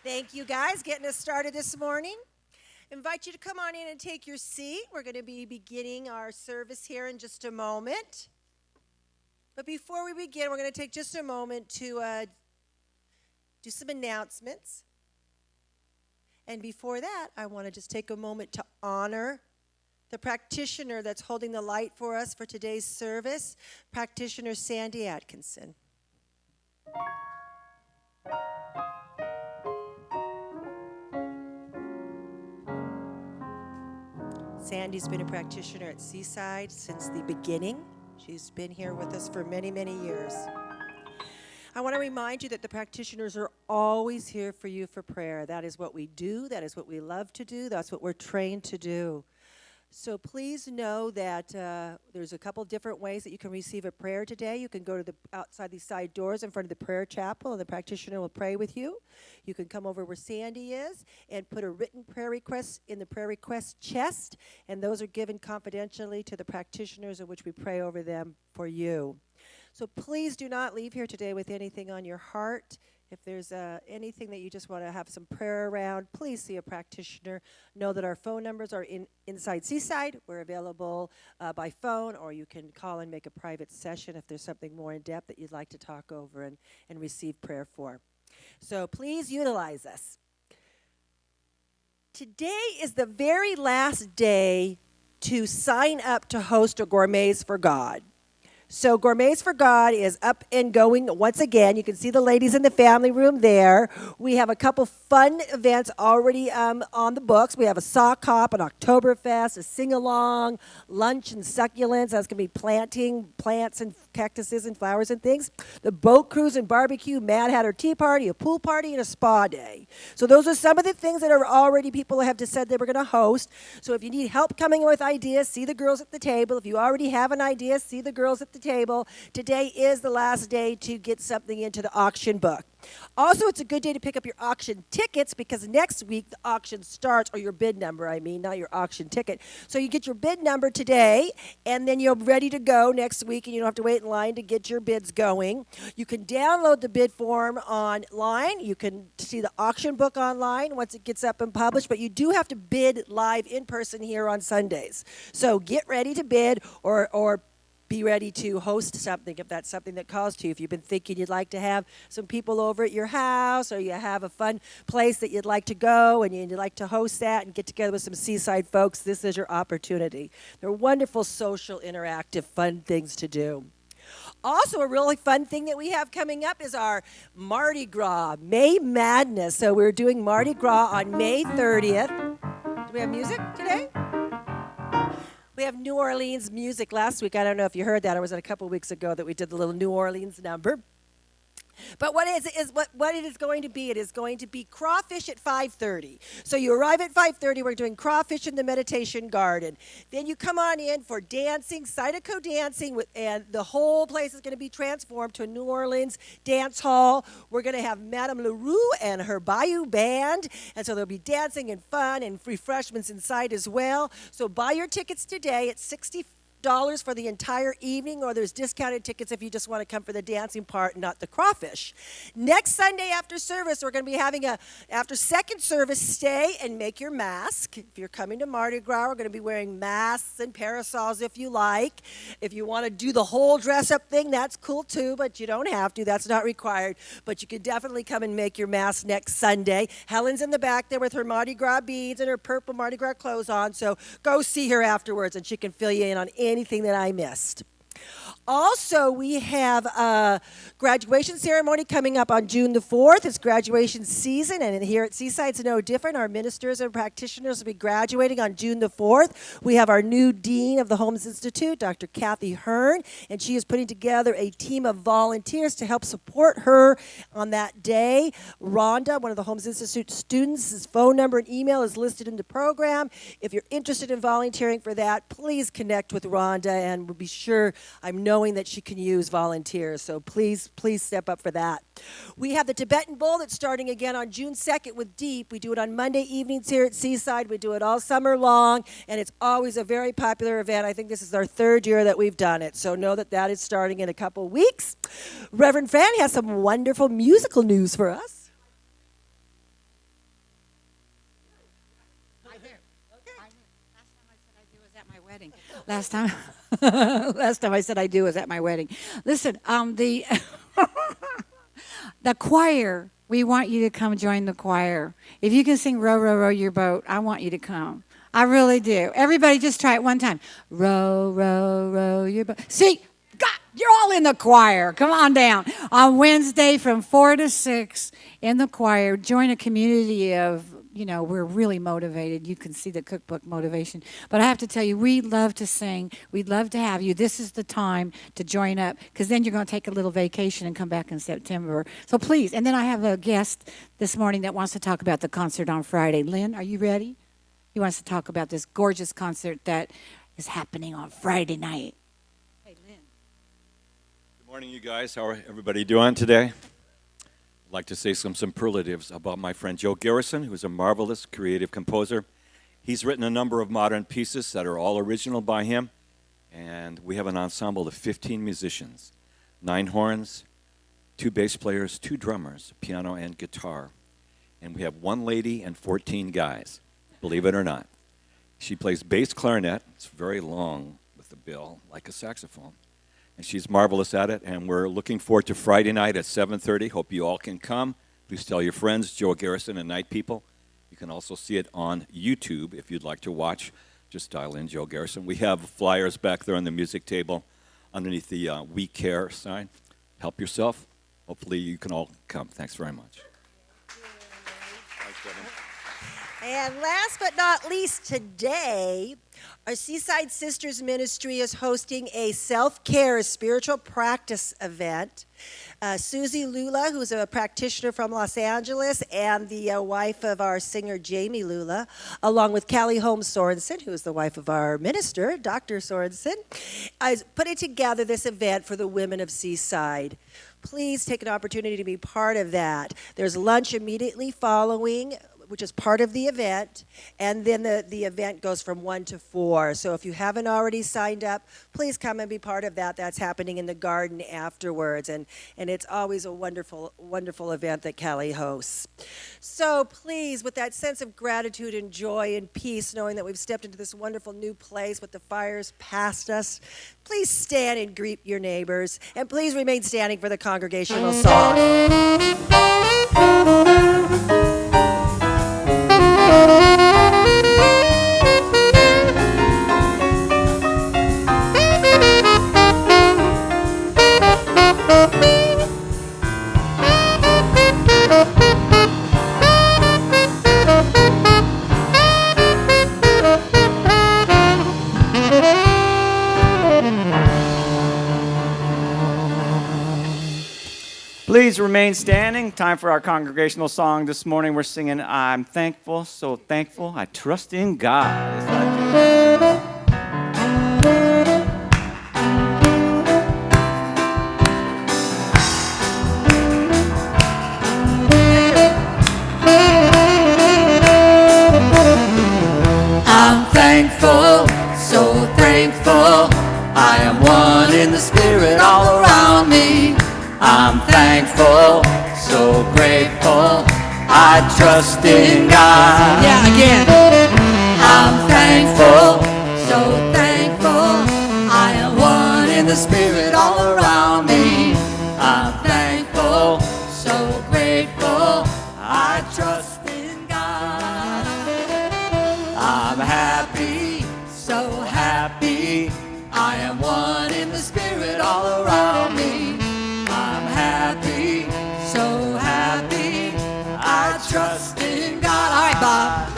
Thank you guys, getting us started this morning. Invite you to come on in and take your seat. We're going to be beginning our service here in just a moment. But before we begin, we're going to take just a moment to do some announcements. And before that, I want to just take a moment to honor the practitioner that's holding the light for us for today's service, practitioner Sandy Atkinson. Sandy's been a practitioner at Seaside since the beginning. She's been here with us for many, many years. I want to remind you that the practitioners are always here for you for prayer. That is what we do. That is what we love to do. That's what we're trained to do. So please know that there's a couple different ways that you can receive a prayer today. You can go to the outside these side doors in front of the prayer chapel, and the practitioner will pray with you. You can come over where Sandy is and put a written prayer request in the prayer request chest, and those are given confidentially to the practitioners, in which we pray over them for you. So please do not leave here today with anything on your heart. If there's anything that you just want to have some prayer around, please see a practitioner. Know that our phone numbers are inside Seaside. We're available by phone, or you can call and make a private session if there's something more in depth that you'd like to talk over and receive prayer for. So please utilize us. Today is the very last day to sign up to host a Gourmets for God. So Gourmets for God is up and going once again. You can see the ladies in the family room there. We have a couple fun events already on the books. We have a sock hop, an Oktoberfest, a sing-along, lunch and succulents. That's going to be planting plants and cactuses and flowers and things. The boat cruise and barbecue, Mad Hatter tea party, a pool party, and a spa day. So those are some of the things that are already people have said they were going to host. So if you need help coming up with ideas, see the girls at the table. If you already have an idea, see the girls at the table. Today is the last day to get something into the auction book. Also, it's a good day to pick up your auction tickets, because next week the auction starts, or your bid number, not your auction ticket. So you get your bid number today, and then you're ready to go next week, and you don't have to wait in line to get your bids going. You can download the bid form online. You can see the auction book online once it gets up and published, but you do have to bid live in person here on Sundays. So get ready to bid, or be ready to host something if that's something that calls to you. If you've been thinking you'd like to have some people over at your house, or you have a fun place that you'd like to go and you'd like to host that and get together with some Seaside folks, this is your opportunity. They're wonderful, social, interactive, fun things to do. Also, a really fun thing that we have coming up is our Mardi Gras, May Madness. So we're doing Mardi Gras on May 30th. Do we have music today? We have New Orleans music last week. I don't know if you heard that. Or was it a couple weeks ago that we did the little New Orleans number? But what it is going to be, it is going to be crawfish at 5:30. So you arrive at 5:30. We're doing crawfish in the meditation garden. Then you come on in for dancing, Zydeco dancing, and the whole place is going to be transformed to a New Orleans dance hall. We're going to have Madame LaRue and her Bayou band, and so there'll be dancing and fun and refreshments inside as well. So buy your tickets today at $60 for the entire evening, or there's discounted tickets if you just want to come for the dancing part, not the crawfish. Next Sunday after service, we're going to be having after second service, stay and make your mask. If you're coming to Mardi Gras, we're going to be wearing masks and parasols if you like. If you want to do the whole dress-up thing, that's cool too, but you don't have to. That's not required. But you can definitely come and make your mask next Sunday. Helen's in the back there with her Mardi Gras beads and her purple Mardi Gras clothes on, so go see her afterwards, and she can fill you in on anything that I missed. Also, we have a graduation ceremony coming up on June the 4th. It's graduation season, and here at Seaside, it's no different. Our ministers and practitioners will be graduating on June the 4th. We have our new dean of the Holmes Institute, Dr. Kathy Hearn, and she is putting together a team of volunteers to help support her on that day. Rhonda, one of the Holmes Institute students, his phone number and email is listed in the program. If you're interested in volunteering for that, please connect with Rhonda, and we'll be sure, I'm knowing that she can use volunteers, so please step up for that. We have the Tibetan Bowl that's starting again on June 2nd with Deep. We do it on Monday evenings here at Seaside. We do it all summer long, and it's always a very popular event. I think this is our third year that we've done it, so know that that is starting in a couple weeks. Reverend Fran has some wonderful musical news for us. Last time, last time I said I do was at my wedding. Listen, the the choir. We want you to come join the choir. If you can sing "Row, row, row your boat," I want you to come. I really do. Everybody, just try it one time. Row, row, row your boat. See, God, you're all in the choir. Come on down on Wednesday from 4 to 6 in the choir. Join a community of. We're really motivated. You can see the cookbook motivation. But I have to tell you, we love to sing. We'd love to have you. This is the time to join up because then you're going to take a little vacation and come back in September. So please. And then I have a guest this morning that wants to talk about the concert on Friday. Lynn, are you ready? He wants to talk about this gorgeous concert that is happening on Friday night. Hey, Lynn. Good morning, you guys. How are everybody doing today? I'd like to say some superlatives about my friend Joe Garrison, who's a marvelous creative composer. He's written a number of modern pieces that are all original by him, and we have an ensemble of 15 musicians, 9 horns, 2 bass players, 2 drummers, piano and guitar, and we have 1 lady and 14 guys, believe it or not. She plays bass clarinet. It's very long with the bill, like a saxophone. And she's marvelous at it, and we're looking forward to Friday night at 7:30. Hope you all can come. Please tell your friends, Joe Garrison and Night People. You can also see it on YouTube if you'd like to watch. Just dial in Joe Garrison. We have flyers back there on the music table underneath the We Care sign. Help yourself. Hopefully you can all come. Thanks very much. Thanks, Kevin. And last but not least, today, our Seaside Sisters Ministry is hosting a self-care spiritual practice event. Susie Lula, who's a practitioner from Los Angeles, and the wife of our singer Jamie Lula, along with Callie Holmes Sorensen, who is the wife of our minister, Dr. Sorensen, is putting together this event for the women of Seaside. Please take an opportunity to be part of that. There's lunch immediately following, which is part of the event, and then the event goes from 1 to 4. So if you haven't already signed up, please come and be part of that. That's happening in the garden afterwards, and it's always a wonderful, wonderful event that Callie hosts. So please, with that sense of gratitude and joy and peace, knowing that we've stepped into this wonderful new place with the fires past us, please stand and greet your neighbors, and please remain standing for the congregational song. Please remain standing. Time for our congregational song this morning. We're singing, I'm thankful, so thankful, I trust in God. Yes, I do. I'm thankful, so thankful. I am one in the Spirit all around me. I'm thankful, so grateful. I trust in God. Yeah, again. I'm thankful, so thankful. I am one in the Spirit all around me. I'm thankful, so grateful. I trust in God. I'm happy, so happy. I am one in the Spirit all around me. I'm happy, so happy. I trust in God. All right, Bob.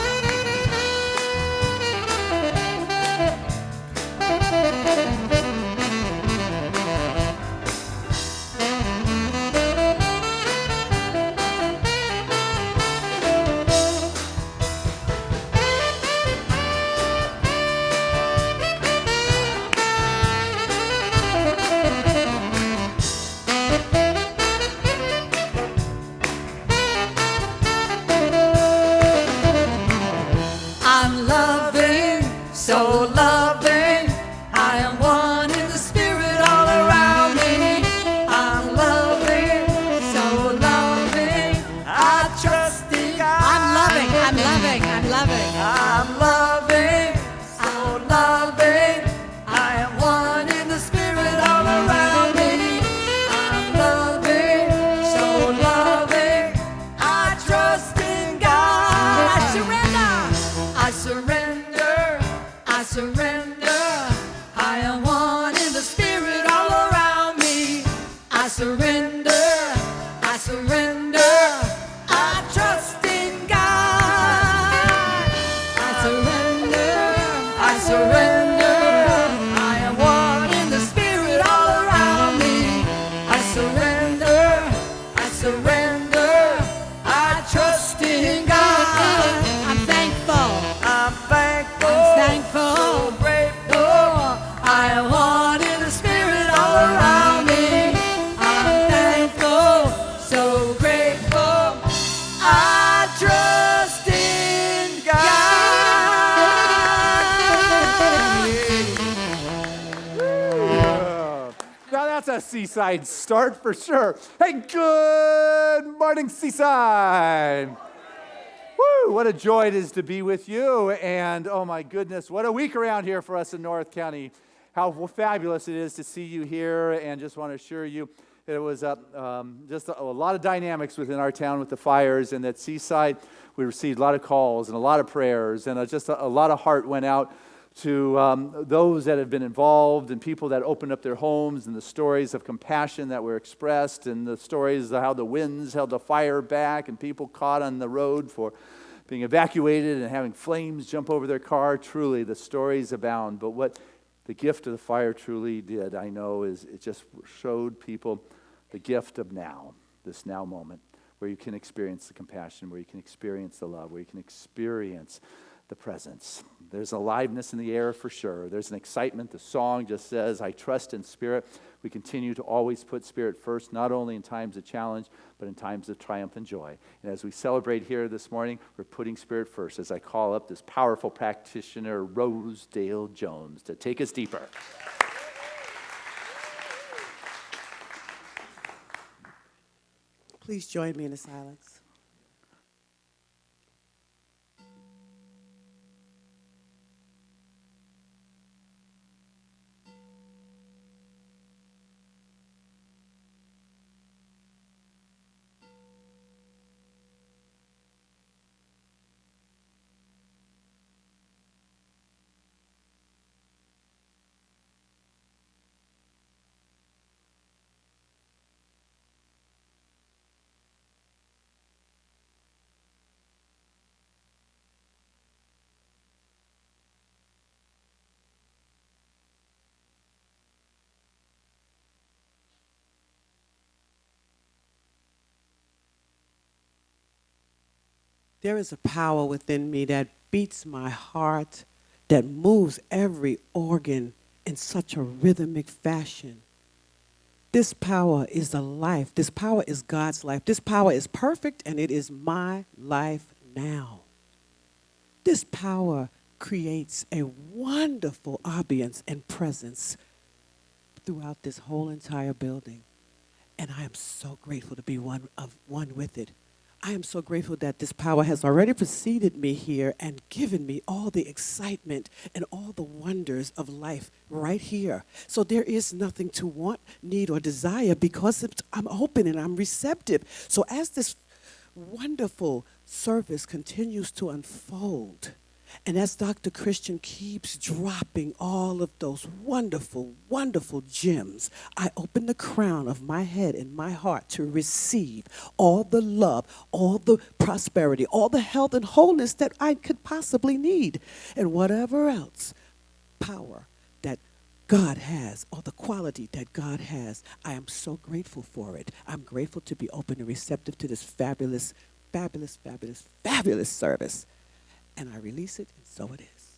a Seaside start for sure. Hey, good morning, Seaside. Woo, what a joy it is to be with you. And oh my goodness, what a week around here for us in North County. How fabulous it is to see you here, and just want to assure you it was just a lot of dynamics within our town with the fires, and at Seaside we received a lot of calls and a lot of prayers, and just a lot of heart went out to those that have been involved and people that opened up their homes, and the stories of compassion that were expressed, and the stories of how the winds held the fire back and people caught on the road for being evacuated and having flames jump over their car. Truly, the stories abound. But what the gift of the fire truly did, I know, is it just showed people the gift of now, this now moment, where you can experience the compassion, where you can experience the love, where you can experience the presence. There's aliveness in the air for sure. There's an excitement. The song just says, I trust in Spirit. We continue to always put Spirit first, not only in times of challenge, but in times of triumph and joy. And as we celebrate here this morning, we're putting Spirit first as I call up this powerful practitioner, Rosedale Jones, to take us deeper. Please join me in the silence. There is a power within me that beats my heart, that moves every organ in such a rhythmic fashion. This power is the life. This power is God's life. This power is perfect, and it is my life now. This power creates a wonderful ambience and presence throughout this whole entire building. And I am so grateful to be one with it. I am so grateful that this power has already preceded me here and given me all the excitement and all the wonders of life right here. So there is nothing to want, need, or desire because I'm open and I'm receptive. So as this wonderful service continues to unfold, and as Dr. Christian keeps dropping all of those wonderful, wonderful gems, I open the crown of my head and my heart to receive all the love, all the prosperity, all the health and wholeness that I could possibly need, and whatever else power that God has, or the quality that God has. I am so grateful for it. I'm grateful to be open and receptive to this fabulous, fabulous, fabulous, fabulous service. And I release it, and so it is.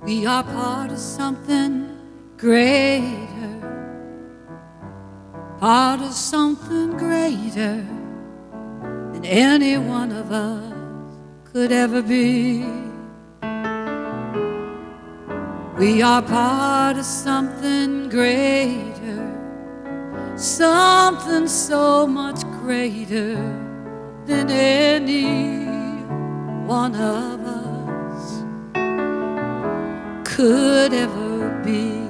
We are part of something greater, part of something greater than any one of us could ever be. We are part of something greater, something so much greater than any one of us could ever be.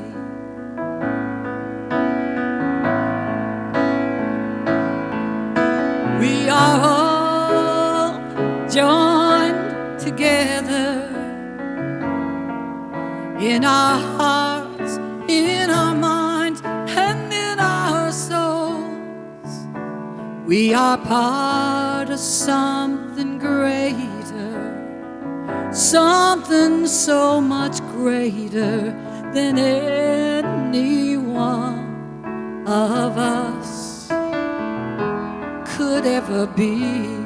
We are all joined together in our hearts, in our minds, and in our souls. We are part of something greater, something so much greater than any one of us could ever be.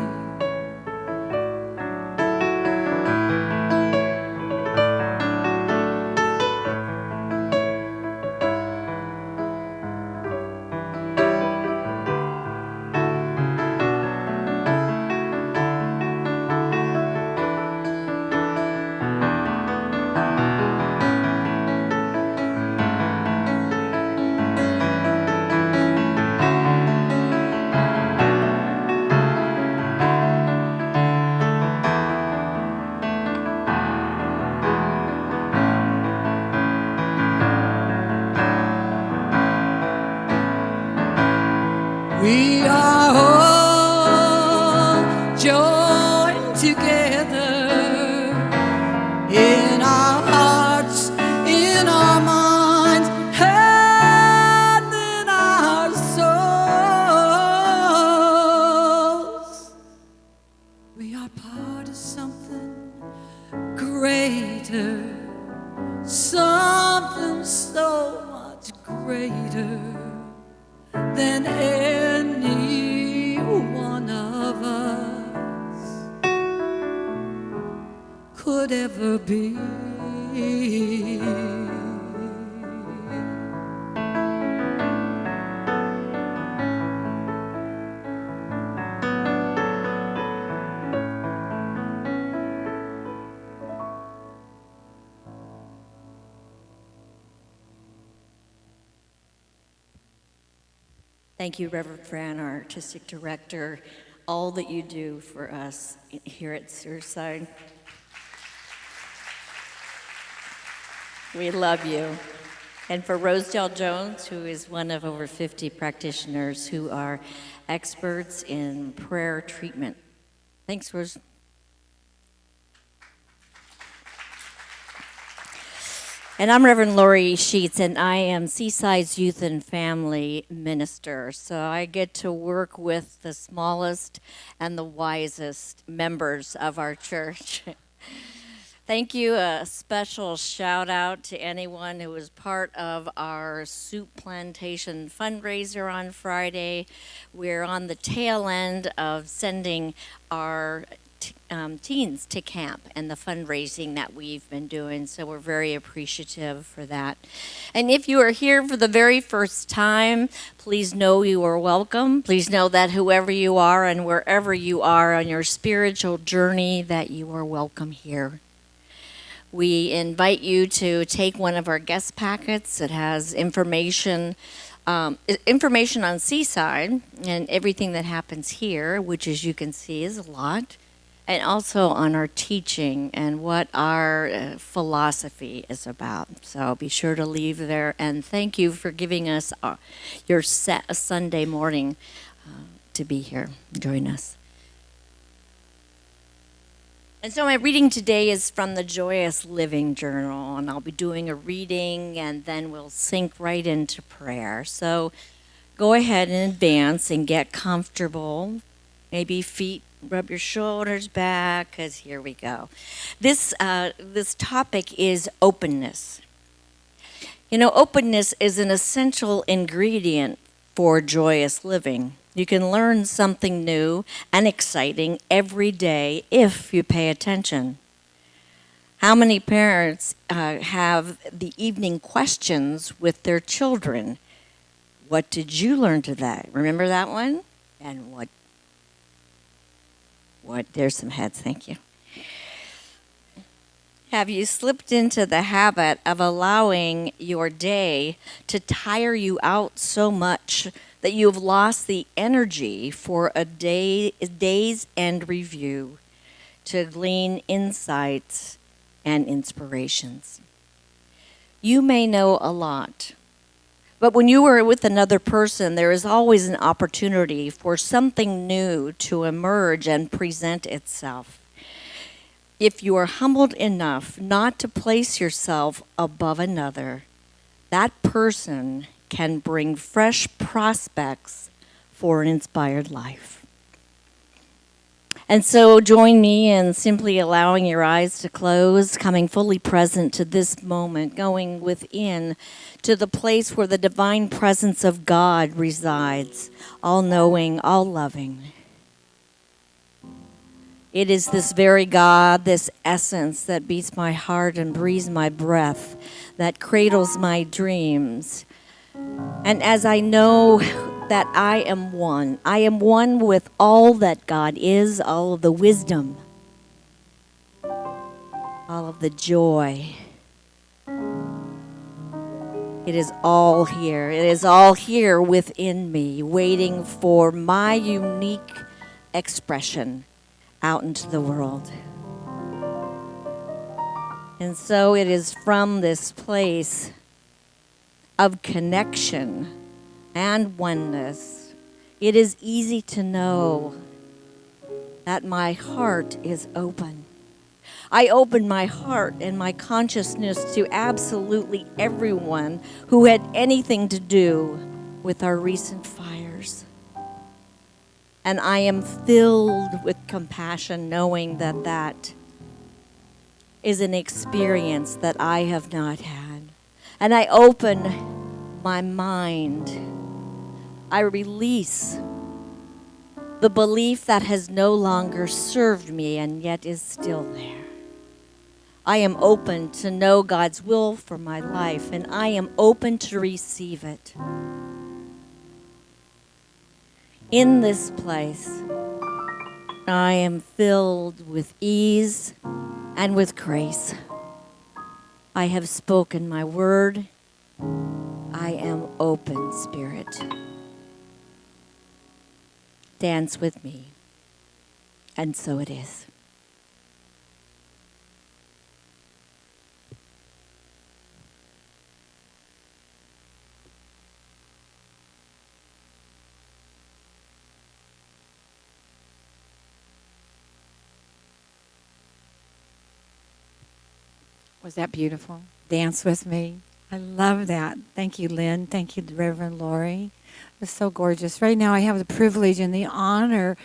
We are all joined together in our hearts, in our minds, and in our souls. We are part of something greater, something so much greater than any one of us could ever be. Thank you, Reverend Fran, our artistic director, all that you do for us here at Seaside. We love you. And for Rosedale Jones, who is one of over 50 practitioners who are experts in prayer treatment. Thanks, Rose. And I'm Reverend Lori Sheets, and I am Seaside's Youth and Family Minister. So I get to work with the smallest and the wisest members of our church. Thank you. A special shout out to anyone who was part of our soup plantation fundraiser on Friday. We're on the tail end of sending our teens to camp and the fundraising that we've been doing, so we're very appreciative for that. And if you are here for the very first time, please know you are welcome. Please know that whoever you are and wherever you are on your spiritual journey, that you are welcome here. We invite you to take one of our guest packets that has information on Seaside and everything that happens here, which, as you can see, is a lot. And also on our teaching and what our philosophy is about. So be sure to leave there. And thank you for giving us your Sunday morning to be here. Join us. And so my reading today is from the Joyous Living Journal. And I'll be doing a reading and then we'll sink right into prayer. So go ahead in advance and get comfortable. Maybe feet. Rub your shoulders back, because here we go. This topic is openness. You know, openness is an essential ingredient for joyous living. You can learn something new and exciting every day if you pay attention. How many parents have the evening questions with their children? What did you learn today? Remember that one? And what? There's some heads, thank you. Have you slipped into the habit of allowing your day to tire you out so much that you've lost the energy for a day's end review to glean insights and inspirations? You may know a lot, but when you are with another person, there is always an opportunity for something new to emerge and present itself. If you are humbled enough not to place yourself above another, that person can bring fresh prospects for an inspired life. And so join me in simply allowing your eyes to close, coming fully present to this moment, going within to the place where the divine presence of God resides, all-knowing, all-loving. It is this very God, this essence that beats my heart and breathes my breath, that cradles my dreams. And as I know that I am one with all that God is, all of the wisdom, all of the joy. It is all here. It is all here within me, waiting for my unique expression out into the world. And so it is from this place of connection and oneness, It is easy to know that my heart is open. I open my heart and my consciousness to absolutely everyone who had anything to do with our recent fires. And I am filled with compassion knowing that that is an experience that I have not had. And I open my mind. I release the belief that has no longer served me and yet is still there. I am open to know God's will for my life, and I am open to receive it. In this place, I am filled with ease and with grace. I have spoken my word. I am open, Spirit. Dance with me. And so it is. Was that beautiful? Dance with me. I love that. Thank you, Lynn. Thank you, Reverend Lori. It was so gorgeous. Right now, I have the privilege and the honor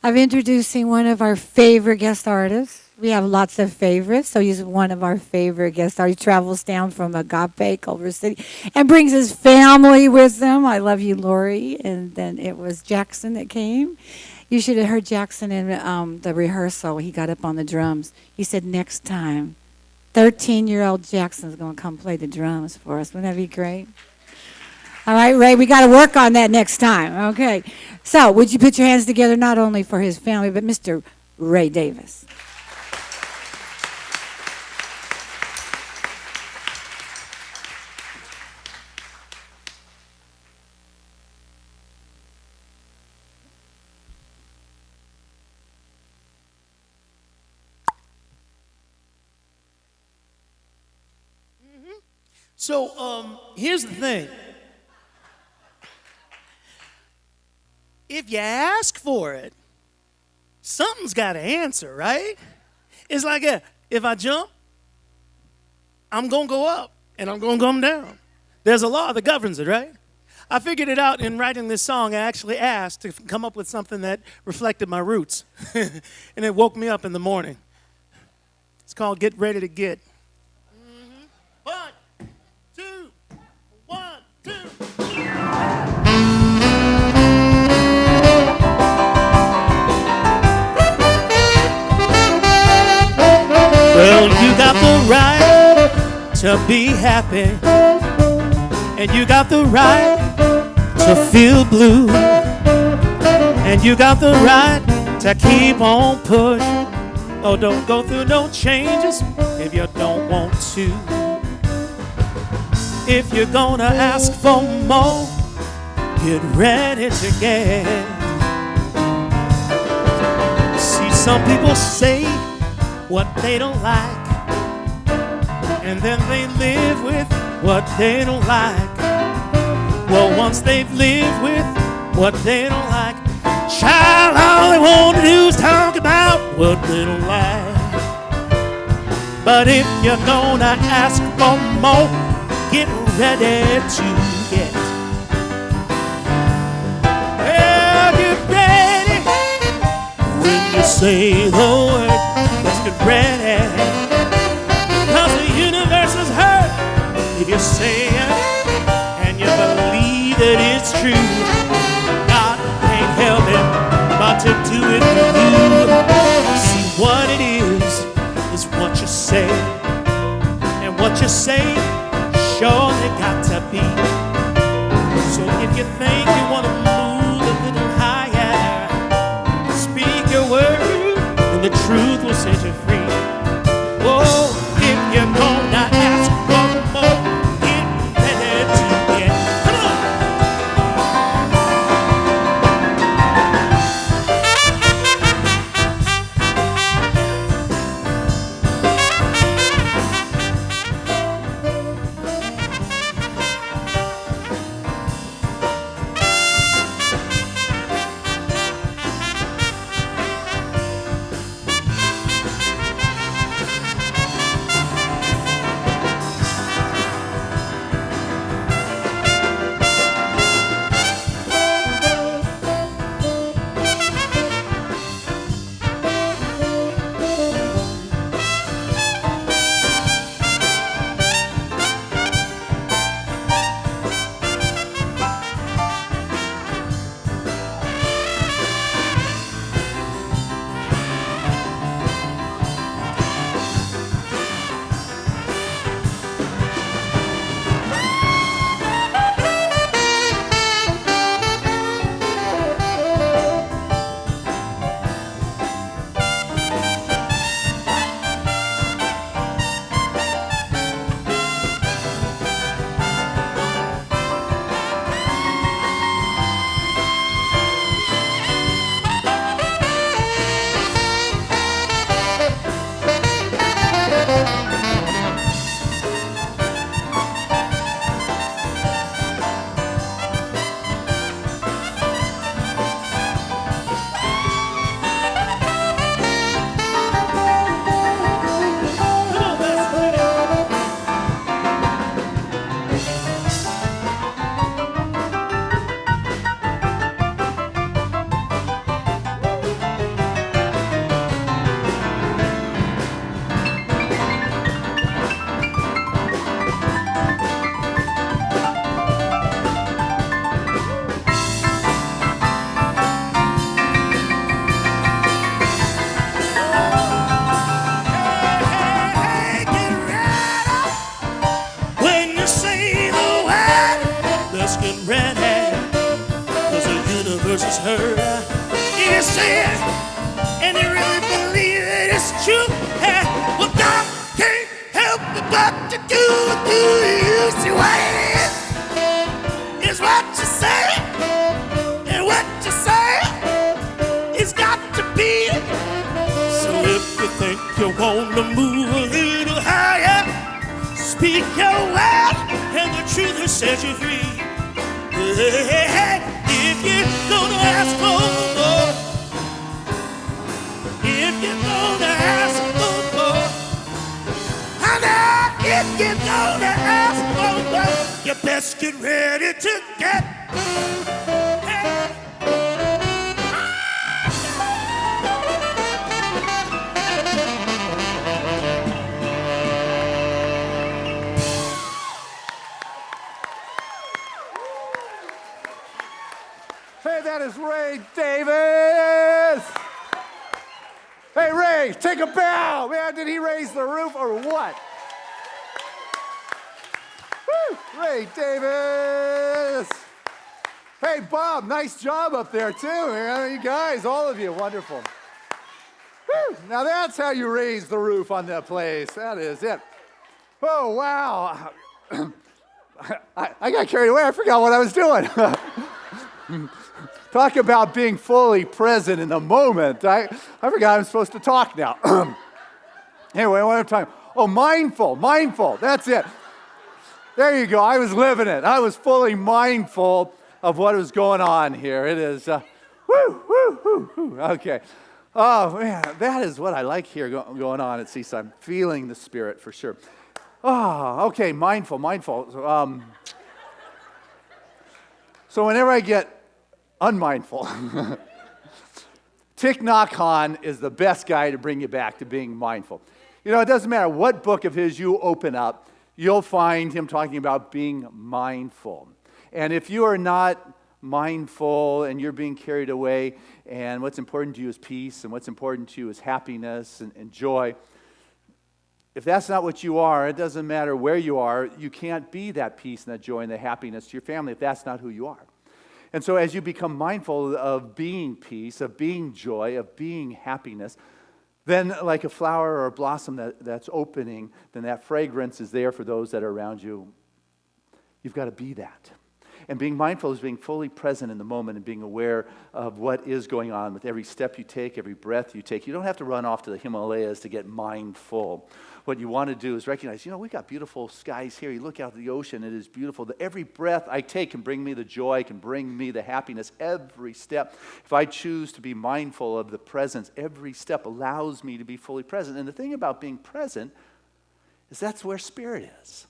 of introducing one of our favorite guest artists. We have lots of favorites, so he's one of our favorite guest artists. He travels down from Agape, Culver City, and brings his family with him. I love you, Lori. And then it was Jackson that came. You should have heard Jackson in the rehearsal. He got up on the drums. He said, next time, 13-year-old Jackson's going to come play the drums for us. Wouldn't that be great? All right, Ray, we got to work on that next time. Okay. So, would you put your hands together not only for his family, but Mr. Ray Davis? So, here's the thing. If you ask for it, something's got to answer, right? It's like if I jump, I'm going to go up, and I'm going to come down. There's a law that governs it, right? I figured it out in writing this song. I actually asked to come up with something that reflected my roots, and it woke me up in the morning. It's called Get Ready to Get. Well, you got the right to be happy, and you got the right to feel blue, and you got the right to keep on pushing. Oh, don't go through no changes if you don't want to. If you're gonna ask for more, get ready to get. See, some people say what they don't like, and then they live with what they don't like. Well, once they've lived with what they don't like, child, all they want to do is talk about what they don't like. But if you're gonna ask for more, get ready to get. Well, get ready when you say the word. Let's get ready, cause the universe is hurt if you say it and you believe that it's true. God can't help it but to do it for you. See, what it is what you say, and what you say surely got to be. So if you think you want to move a little higher, speak your word, and the truth will set you free. Oh, if you're gonna ask for more, get ready to get. Come universe is heard. If you say it and you really believe it, it's true. Hey, well, God can't help but to do you. See what it is what you say, and what you say, it's got to be. So if you think you want to move a little higher, speak your word, and the truth will set you free. If you're gonna ask for more, if you're gonna ask for more, honey, if you're gonna ask for more, you best get ready to get. Hey, that is Ray Davis. Hey, Ray, take a bow. Man, did he raise the roof or what? Woo, Ray Davis. Hey, Bob, nice job up there, too. Man. You guys, all of you, wonderful. Woo, now that's how you raise the roof on that place. That is it. Oh, wow. I got carried away. I forgot what I was doing. Talk about being fully present in the moment. I forgot I'm supposed to talk now. Anyway, one more time. Oh, mindful. That's it. There you go. I was living it. I was fully mindful of what was going on here. It is, Okay. Oh, man, that is what I like here going on at Seaside. I'm feeling the Spirit for sure. Oh, okay, mindful. So whenever I get unmindful, Thich Nhat Hanh is the best guy to bring you back to being mindful. You know, it doesn't matter what book of his you open up, you'll find him talking about being mindful. And if you are not mindful and you're being carried away, and what's important to you is peace, and what's important to you is happiness and joy, if that's not what you are, it doesn't matter where you are, you can't be that peace and that joy and that happiness to your family if that's not who you are. And so as you become mindful of being peace, of being joy, of being happiness, then like a flower or a blossom that's opening, then that fragrance is there for those that are around you. You've got to be that. And being mindful is being fully present in the moment and being aware of what is going on with every step you take, every breath you take. You don't have to run off to the Himalayas to get mindful. What you want to do is recognize, we got beautiful skies here. You look out at the ocean, it is beautiful. Every breath I take can bring me the joy, can bring me the happiness. Every step, if I choose to be mindful of the presence, every step allows me to be fully present. And the thing about being present is that's where spirit is.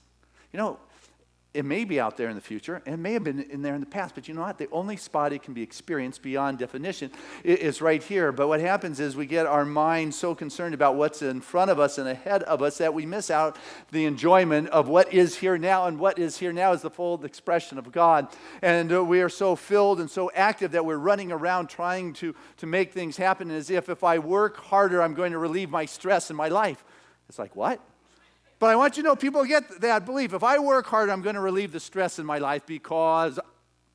It may be out there in the future, and it may have been in there in the past, but you know what? The only spot it can be experienced beyond definition is right here. But what happens is we get our mind so concerned about what's in front of us and ahead of us that we miss out the enjoyment of what is here now, and what is here now is the full expression of God. And we are so filled and so active that we're running around trying to make things happen as if I work harder, I'm going to relieve my stress in my life. It's like, what? But I want you to know, people get that belief. If I work hard, I'm going to relieve the stress in my life because,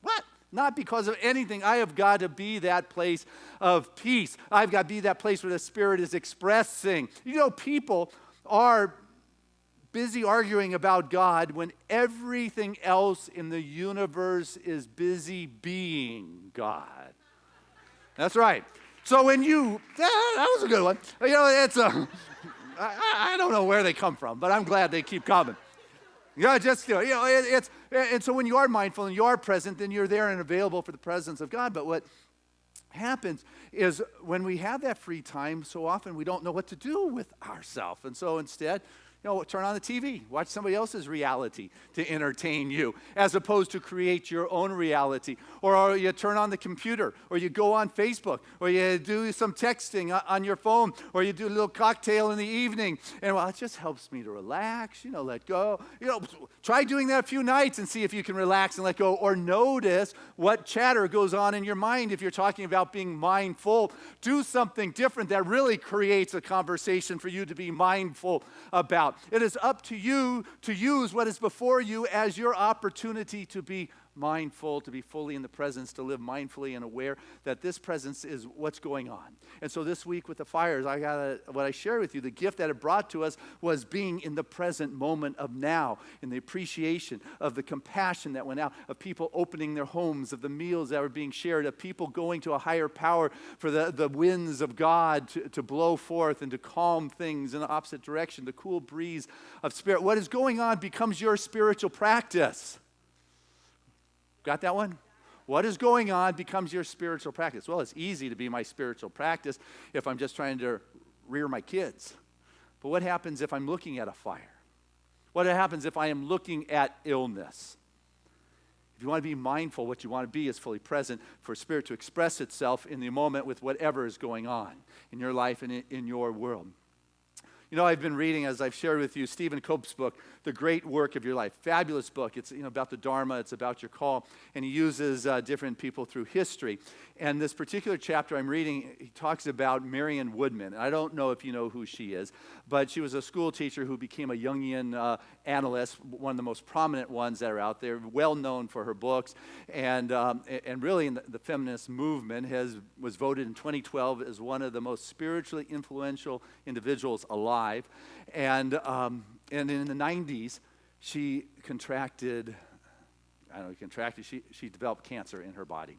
what? Not because of anything. I have got to be that place of peace. I've got to be that place where the Spirit is expressing. People are busy arguing about God when everything else in the universe is busy being God. That's right. So when that was a good one. It's a... I don't know where they come from, but I'm glad they keep coming. And so when you are mindful and you are present, then you're there and available for the presence of God. But what happens is when we have that free time, so often we don't know what to do with ourselves. And so instead, turn on the TV, watch somebody else's reality to entertain you, as opposed to create your own reality. Or you turn on the computer, or you go on Facebook, or you do some texting on your phone, or you do a little cocktail in the evening. And it just helps me to relax, let go. Try doing that a few nights and see if you can relax and let go. Or notice what chatter goes on in your mind if you're talking about being mindful. Do something different that really creates a conversation for you to be mindful about. It is up to you to use what is before you as your opportunity to be mindful, to be fully in the presence, to live mindfully and aware that this presence is what's going on. And so this week with the fires, what I shared with you, the gift that it brought to us was being in the present moment of now, in the appreciation of the compassion that went out, of people opening their homes, of the meals that were being shared, of people going to a higher power for the winds of God to blow forth and to calm things in the opposite direction, the cool breeze of spirit. What is going on becomes your spiritual practice. Got that one? What is going on becomes your spiritual practice. Well, it's easy to be my spiritual practice if I'm just trying to rear my kids. But what happens if I'm looking at a fire? What happens if I am looking at illness? If you want to be mindful, what you want to be is fully present for spirit to express itself in the moment with whatever is going on in your life and in your world. You know, I've been reading, as I've shared with you, Stephen Cope's book, The Great Work of Your Life. Fabulous book. It's about the Dharma. It's about your call. And he uses different people through history. And this particular chapter I'm reading, he talks about Marion Woodman. I don't know if you know who she is, but she was a school teacher who became a Jungian analyst, one of the most prominent ones that are out there, well known for her books. And really in the feminist movement was voted in 2012 as one of the most spiritually influential individuals alive. And in the 90s, she she developed cancer in her body.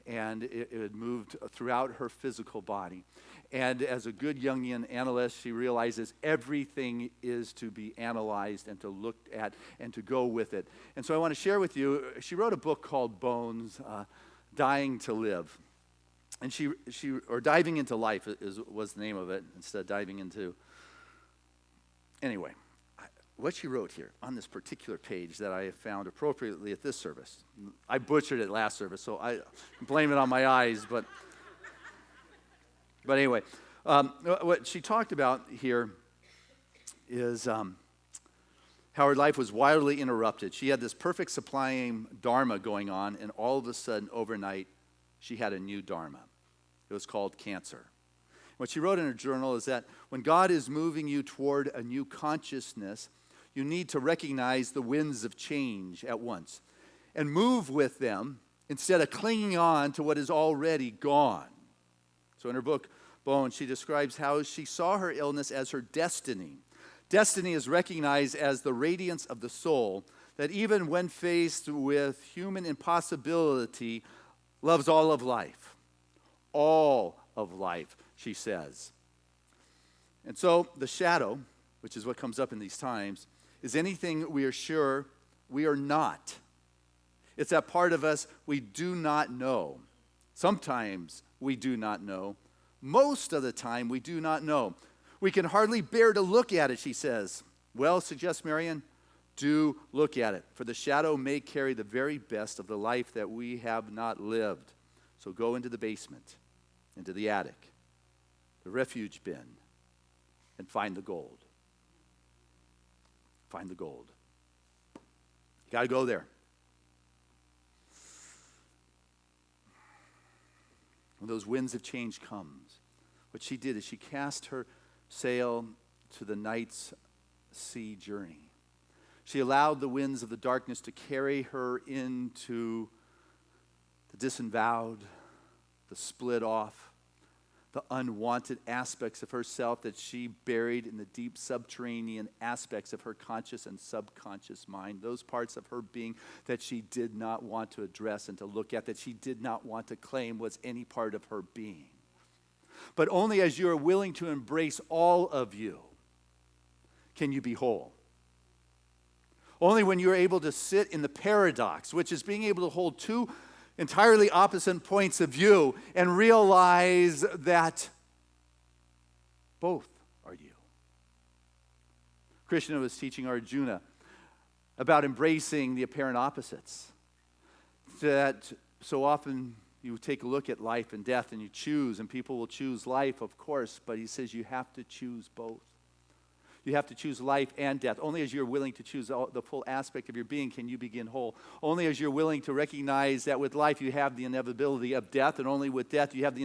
And it had moved throughout her physical body. And as a good Jungian analyst, she realizes everything is to be analyzed and to look at and to go with it. And so I want to share with you, she wrote a book called Bones, Dying to Live. And or Diving into Life was the name of it, instead of diving into. Anyway, what she wrote here on this particular page that I have found appropriately at this service. I butchered it last service, so I blame it on my eyes. But anyway, what she talked about here is how her life was wildly interrupted. She had this perfect sublime dharma going on, and all of a sudden, overnight, she had a new dharma. It was called cancer. What she wrote in her journal is that when God is moving you toward a new consciousness, you need to recognize the winds of change at once and move with them instead of clinging on to what is already gone. So in her book, Bone, she describes how she saw her illness as her destiny. Destiny is recognized as the radiance of the soul that even when faced with human impossibility, loves all of life. All of life, she says. And so the shadow, which is what comes up in these times, is anything we are sure we are not. It's that part of us we do not know. Sometimes we do not know. Most of the time we do not know. We can hardly bear to look at it, she says. Well, suggests Marion, do look at it, for the shadow may carry the very best of the life that we have not lived. So go into the basement, into the attic, the refuge bin, and find the gold. Find the gold. You got to go there. When those winds of change comes, what she did is she cast her sail to the night's sea journey. She allowed the winds of the darkness to carry her into the disavowed, the split off, the unwanted aspects of herself that she buried in the deep subterranean aspects of her conscious and subconscious mind, those parts of her being that she did not want to address and to look at, that she did not want to claim was any part of her being. But only as you are willing to embrace all of you can you be whole. Only when you're able to sit in the paradox, which is being able to hold two entirely opposite points of view and realize that both are you. Krishna was teaching Arjuna about embracing the apparent opposites. That so often you take a look at life and death and you choose, and people will choose life, of course, but he says you have to choose both. You have to choose life and death. Only as you're willing to choose the full aspect of your being can you begin whole. Only as you're willing to recognize that with life you have the inevitability of death, and only with death you have the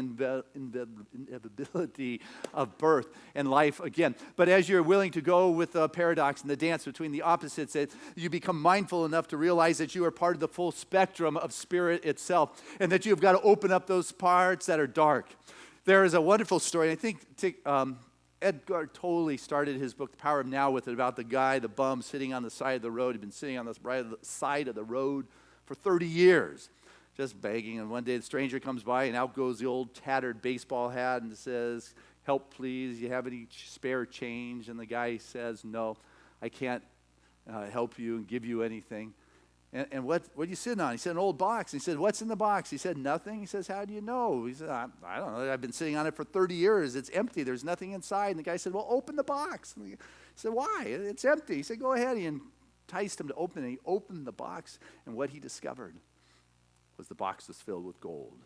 inevitability of birth and life again. But as you're willing to go with the paradox and the dance between the opposites, that you become mindful enough to realize that you are part of the full spectrum of spirit itself, and that you've got to open up those parts that are dark. There is a wonderful story, I think Edgar Tolle started his book, The Power of Now, with it about the guy, the bum, sitting on the side of the road. He'd been sitting on the side of the road for 30 years, just begging. And one day the stranger comes by, and out goes the old tattered baseball hat and says, "Help, please. You have any spare change?" And the guy says, "No, I can't help you and give you anything." And what are you sitting on? He said, "An old box." He said, "What's in the box?" He said, "Nothing." He says, "How do you know?" He said, I don't know. I've been sitting on it for 30 years. It's empty. There's nothing inside." And the guy said, "Well, open the box." And he said, "Why? It's empty." He said, "Go ahead." He enticed him to open it. He opened the box, and what he discovered was the box was filled with gold.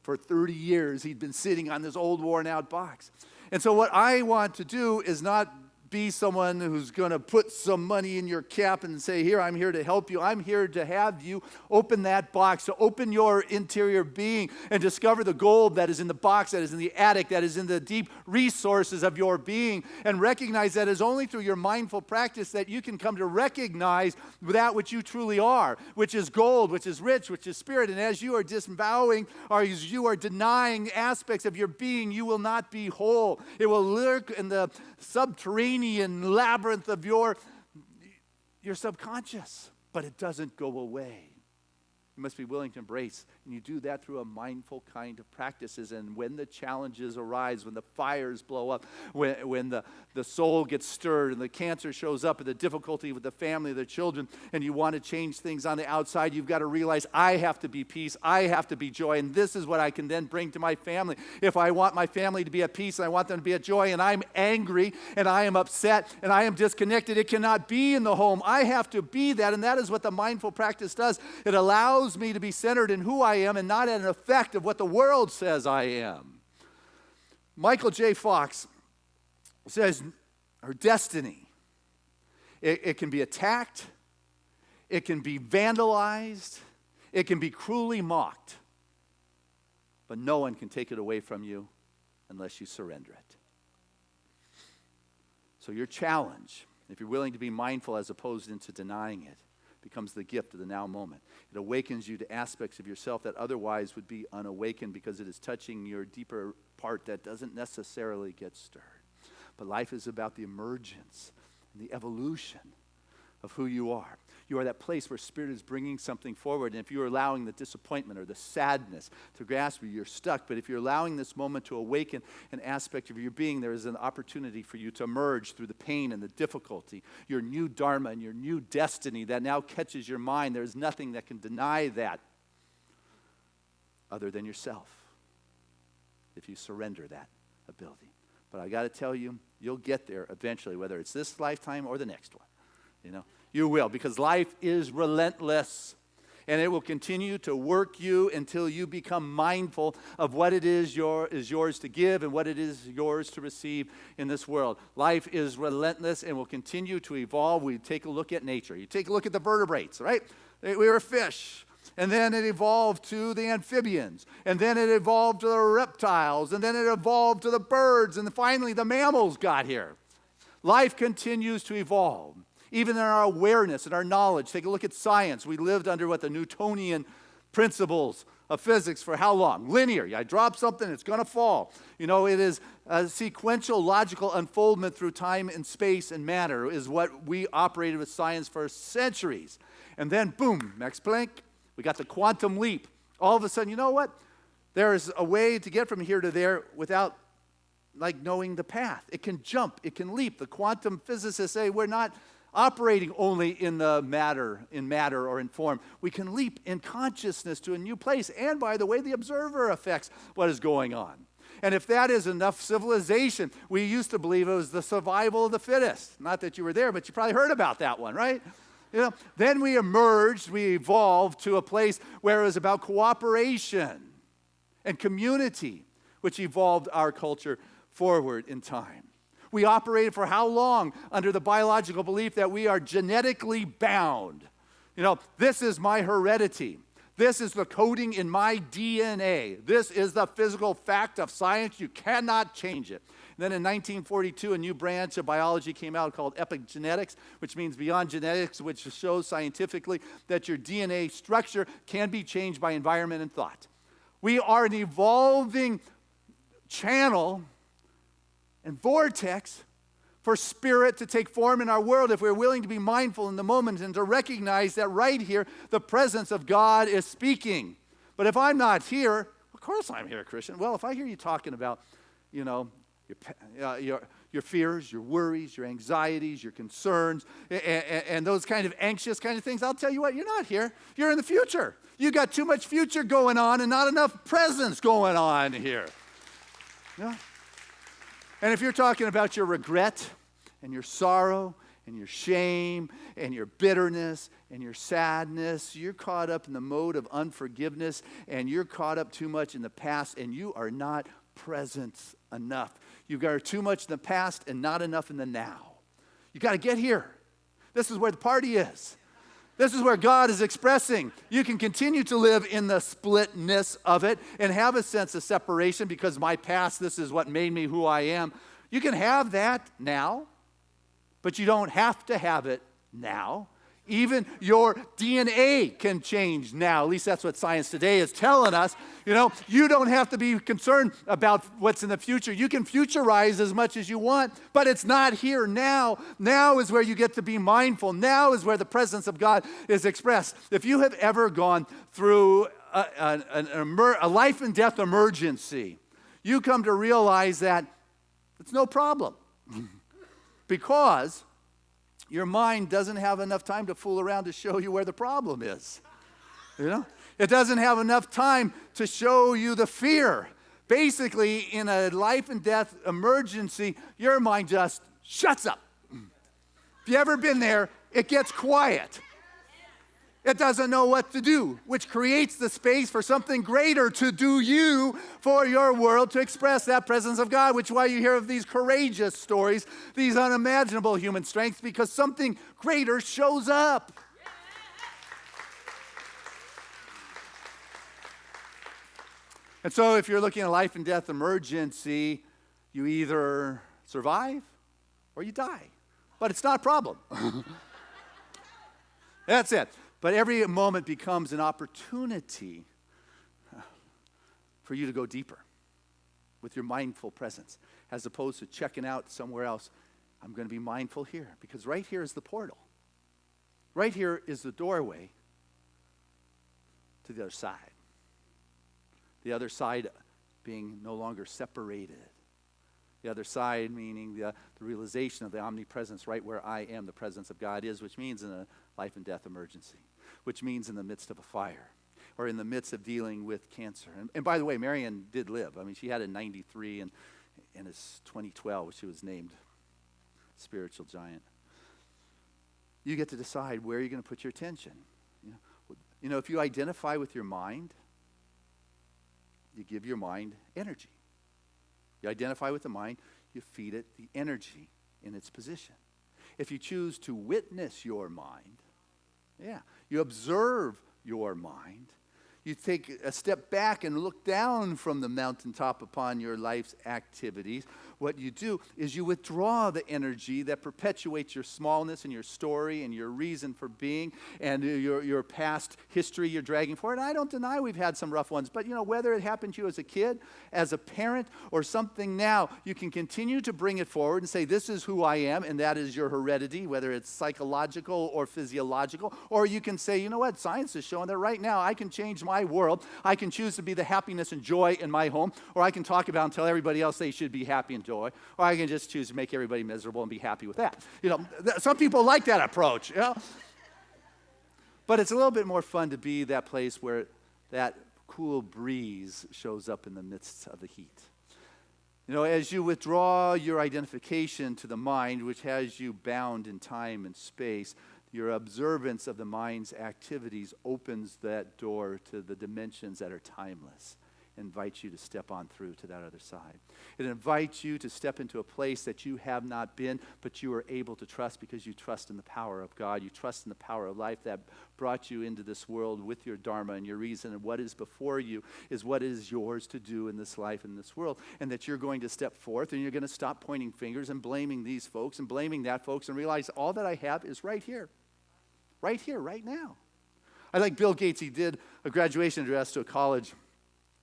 For 30 years, he'd been sitting on this old, worn-out box. And so what I want to do is not be someone who's going to put some money in your cap and say, "Here, I'm here to help you." I'm here to have you open that box, to open your interior being and discover the gold that is in the box, that is in the attic, that is in the deep resources of your being, and recognize that it's only through your mindful practice that you can come to recognize that which you truly are, which is gold, which is rich, which is spirit. And as you are disavowing or as you are denying aspects of your being, you will not be whole. It will lurk in the subterranean labyrinth of your subconscious, but it doesn't go away. You must be willing to embrace, and you do that through a mindful kind of practices. And when the challenges arise, when the fires blow up, when the soul gets stirred and the cancer shows up and the difficulty with the family, the children, and you want to change things on the outside, you've got to realize, I have to be peace, I have to be joy, and this is what I can then bring to my family. If I want my family to be at peace and I want them to be at joy, and I'm angry and I am upset and I am disconnected, it cannot be in the home. I have to be that, and that is what the mindful practice does. It allows me to be centered in who I am and not an effect of what the world says I am. Michael J. Fox says her destiny, it can be attacked, it can be vandalized, it can be cruelly mocked, but no one can take it away from you unless you surrender it. So your challenge, if you're willing to be mindful as opposed into denying it, becomes the gift of the now moment. It awakens you to aspects of yourself that otherwise would be unawakened because it is touching your deeper part that doesn't necessarily get stirred. But life is about the emergence and the evolution of who you are. You are that place where Spirit is bringing something forward. And if you're allowing the disappointment or the sadness to grasp you, you're stuck. But if you're allowing this moment to awaken an aspect of your being, there is an opportunity for you to emerge through the pain and the difficulty, your new dharma and your new destiny that now catches your mind. There is nothing that can deny that other than yourself if you surrender that ability. But I got to tell you, you'll get there eventually, whether it's this lifetime or the next one. You will, because life is relentless, and it will continue to work you until you become mindful of what it is yours to give and what it is yours to receive in this world. Life is relentless and will continue to evolve. We take a look at nature. You take a look at the vertebrates, right? We were fish, and then it evolved to the amphibians, and then it evolved to the reptiles, and then it evolved to the birds, and finally the mammals got here. Life continues to evolve. Even in our awareness and our knowledge. Take a look at science. We lived under the Newtonian principles of physics for how long? Linear. I drop something, it's going to fall. It is a sequential, logical unfoldment through time and space and matter is what we operated with science for centuries. And then, boom, Max Planck, we got the quantum leap. All of a sudden, you know what? There is a way to get from here to there without knowing the path. It can jump. It can leap. The quantum physicists say we're not operating only in matter or in form. We can leap in consciousness to a new place. And by the way, the observer affects what is going on. And if that is enough civilization, we used to believe it was the survival of the fittest. Not that you were there, but you probably heard about that one, right? Then we emerged, we evolved to a place where it was about cooperation and community, which evolved our culture forward in time. We operated for how long under the biological belief that we are genetically bound? This is my heredity. This is the coding in my DNA. This is the physical fact of science. You cannot change it. Then in 1942, a new branch of biology came out called epigenetics, which means beyond genetics, which shows scientifically that your DNA structure can be changed by environment and thought. We are an evolving channel and vortex for spirit to take form in our world if we're willing to be mindful in the moment and to recognize that right here, the presence of God is speaking. But if I'm not here, of course I'm here, Christian. Well, if I hear you talking about, your fears, your worries, your anxieties, your concerns, and those kind of anxious kind of things, I'll tell you what, you're not here. You're in the future. You got too much future going on and not enough presence going on here. Yeah. And if you're talking about your regret and your sorrow and your shame and your bitterness and your sadness, you're caught up in the mode of unforgiveness and you're caught up too much in the past and you are not present enough. You've got too much in the past and not enough in the now. You got to get here. This is where the party is. This is where God is expressing. You can continue to live in the splitness of it and have a sense of separation because my past, this is what made me who I am. You can have that now, but you don't have to have it now. Even your DNA can change now. At least that's what science today is telling us. You don't have to be concerned about what's in the future. You can futurize as much as you want, but it's not here now. Now is where you get to be mindful. Now is where the presence of God is expressed. If you have ever gone through a life and death emergency, you come to realize that it's no problem because your mind doesn't have enough time to fool around to show you where the problem is. It doesn't have enough time to show you the fear. Basically, in a life and death emergency, your mind just shuts up. If you ever been there, it gets quiet. It doesn't know what to do, which creates the space for something greater to do you for your world to express that presence of God, which is why you hear of these courageous stories, these unimaginable human strengths, because something greater shows up. And so if you're looking at a life and death emergency, you either survive or you die. But it's not a problem. That's it. But every moment becomes an opportunity for you to go deeper with your mindful presence, as opposed to checking out somewhere else. I'm going to be mindful here, because right here is the portal. Right here is the doorway to the other side. The other side being no longer separated. The other side meaning the realization of the omnipresence right where I am, the presence of God is, which means in a life and death emergency, which means in the midst of a fire or in the midst of dealing with cancer. And by the way, Marion did live. I mean, she had it in 93, and it's 2012 she was named spiritual giant. You get to decide where you're going to put your attention. If you identify with your mind, you give your mind energy. You identify with the mind, you feed it the energy in its position. If you choose to witness your mind, you observe your mind, you take a step back and look down from the mountaintop upon your life's activities. What you do is you withdraw the energy that perpetuates your smallness and your story and your reason for being and your past history you're dragging forward. And I don't deny we've had some rough ones, but whether it happened to you as a kid, as a parent, or something now, you can continue to bring it forward and say, this is who I am, and that is your heredity, whether it's psychological or physiological. Or you can say, science is showing that right now I can change my world. I can choose to be the happiness and joy in my home, or I can talk about and tell everybody else they should be happy and joy, or I can just choose to make everybody miserable and be happy with that. Some people like that approach, But it's a little bit more fun to be that place where that cool breeze shows up in the midst of the heat. As you withdraw your identification to the mind, which has you bound in time and space, your observance of the mind's activities opens that door to the dimensions that are timeless invites you to step on through to that other side. It invites you to step into a place that you have not been, but you are able to trust because you trust in the power of God. You trust in the power of life that brought you into this world with your dharma and your reason, and what is before you is what is yours to do in this life, in this world, and that you're going to step forth and you're going to stop pointing fingers and blaming these folks and blaming that folks and realize all that I have is right here, right now. I like Bill Gates. He did a graduation address to a college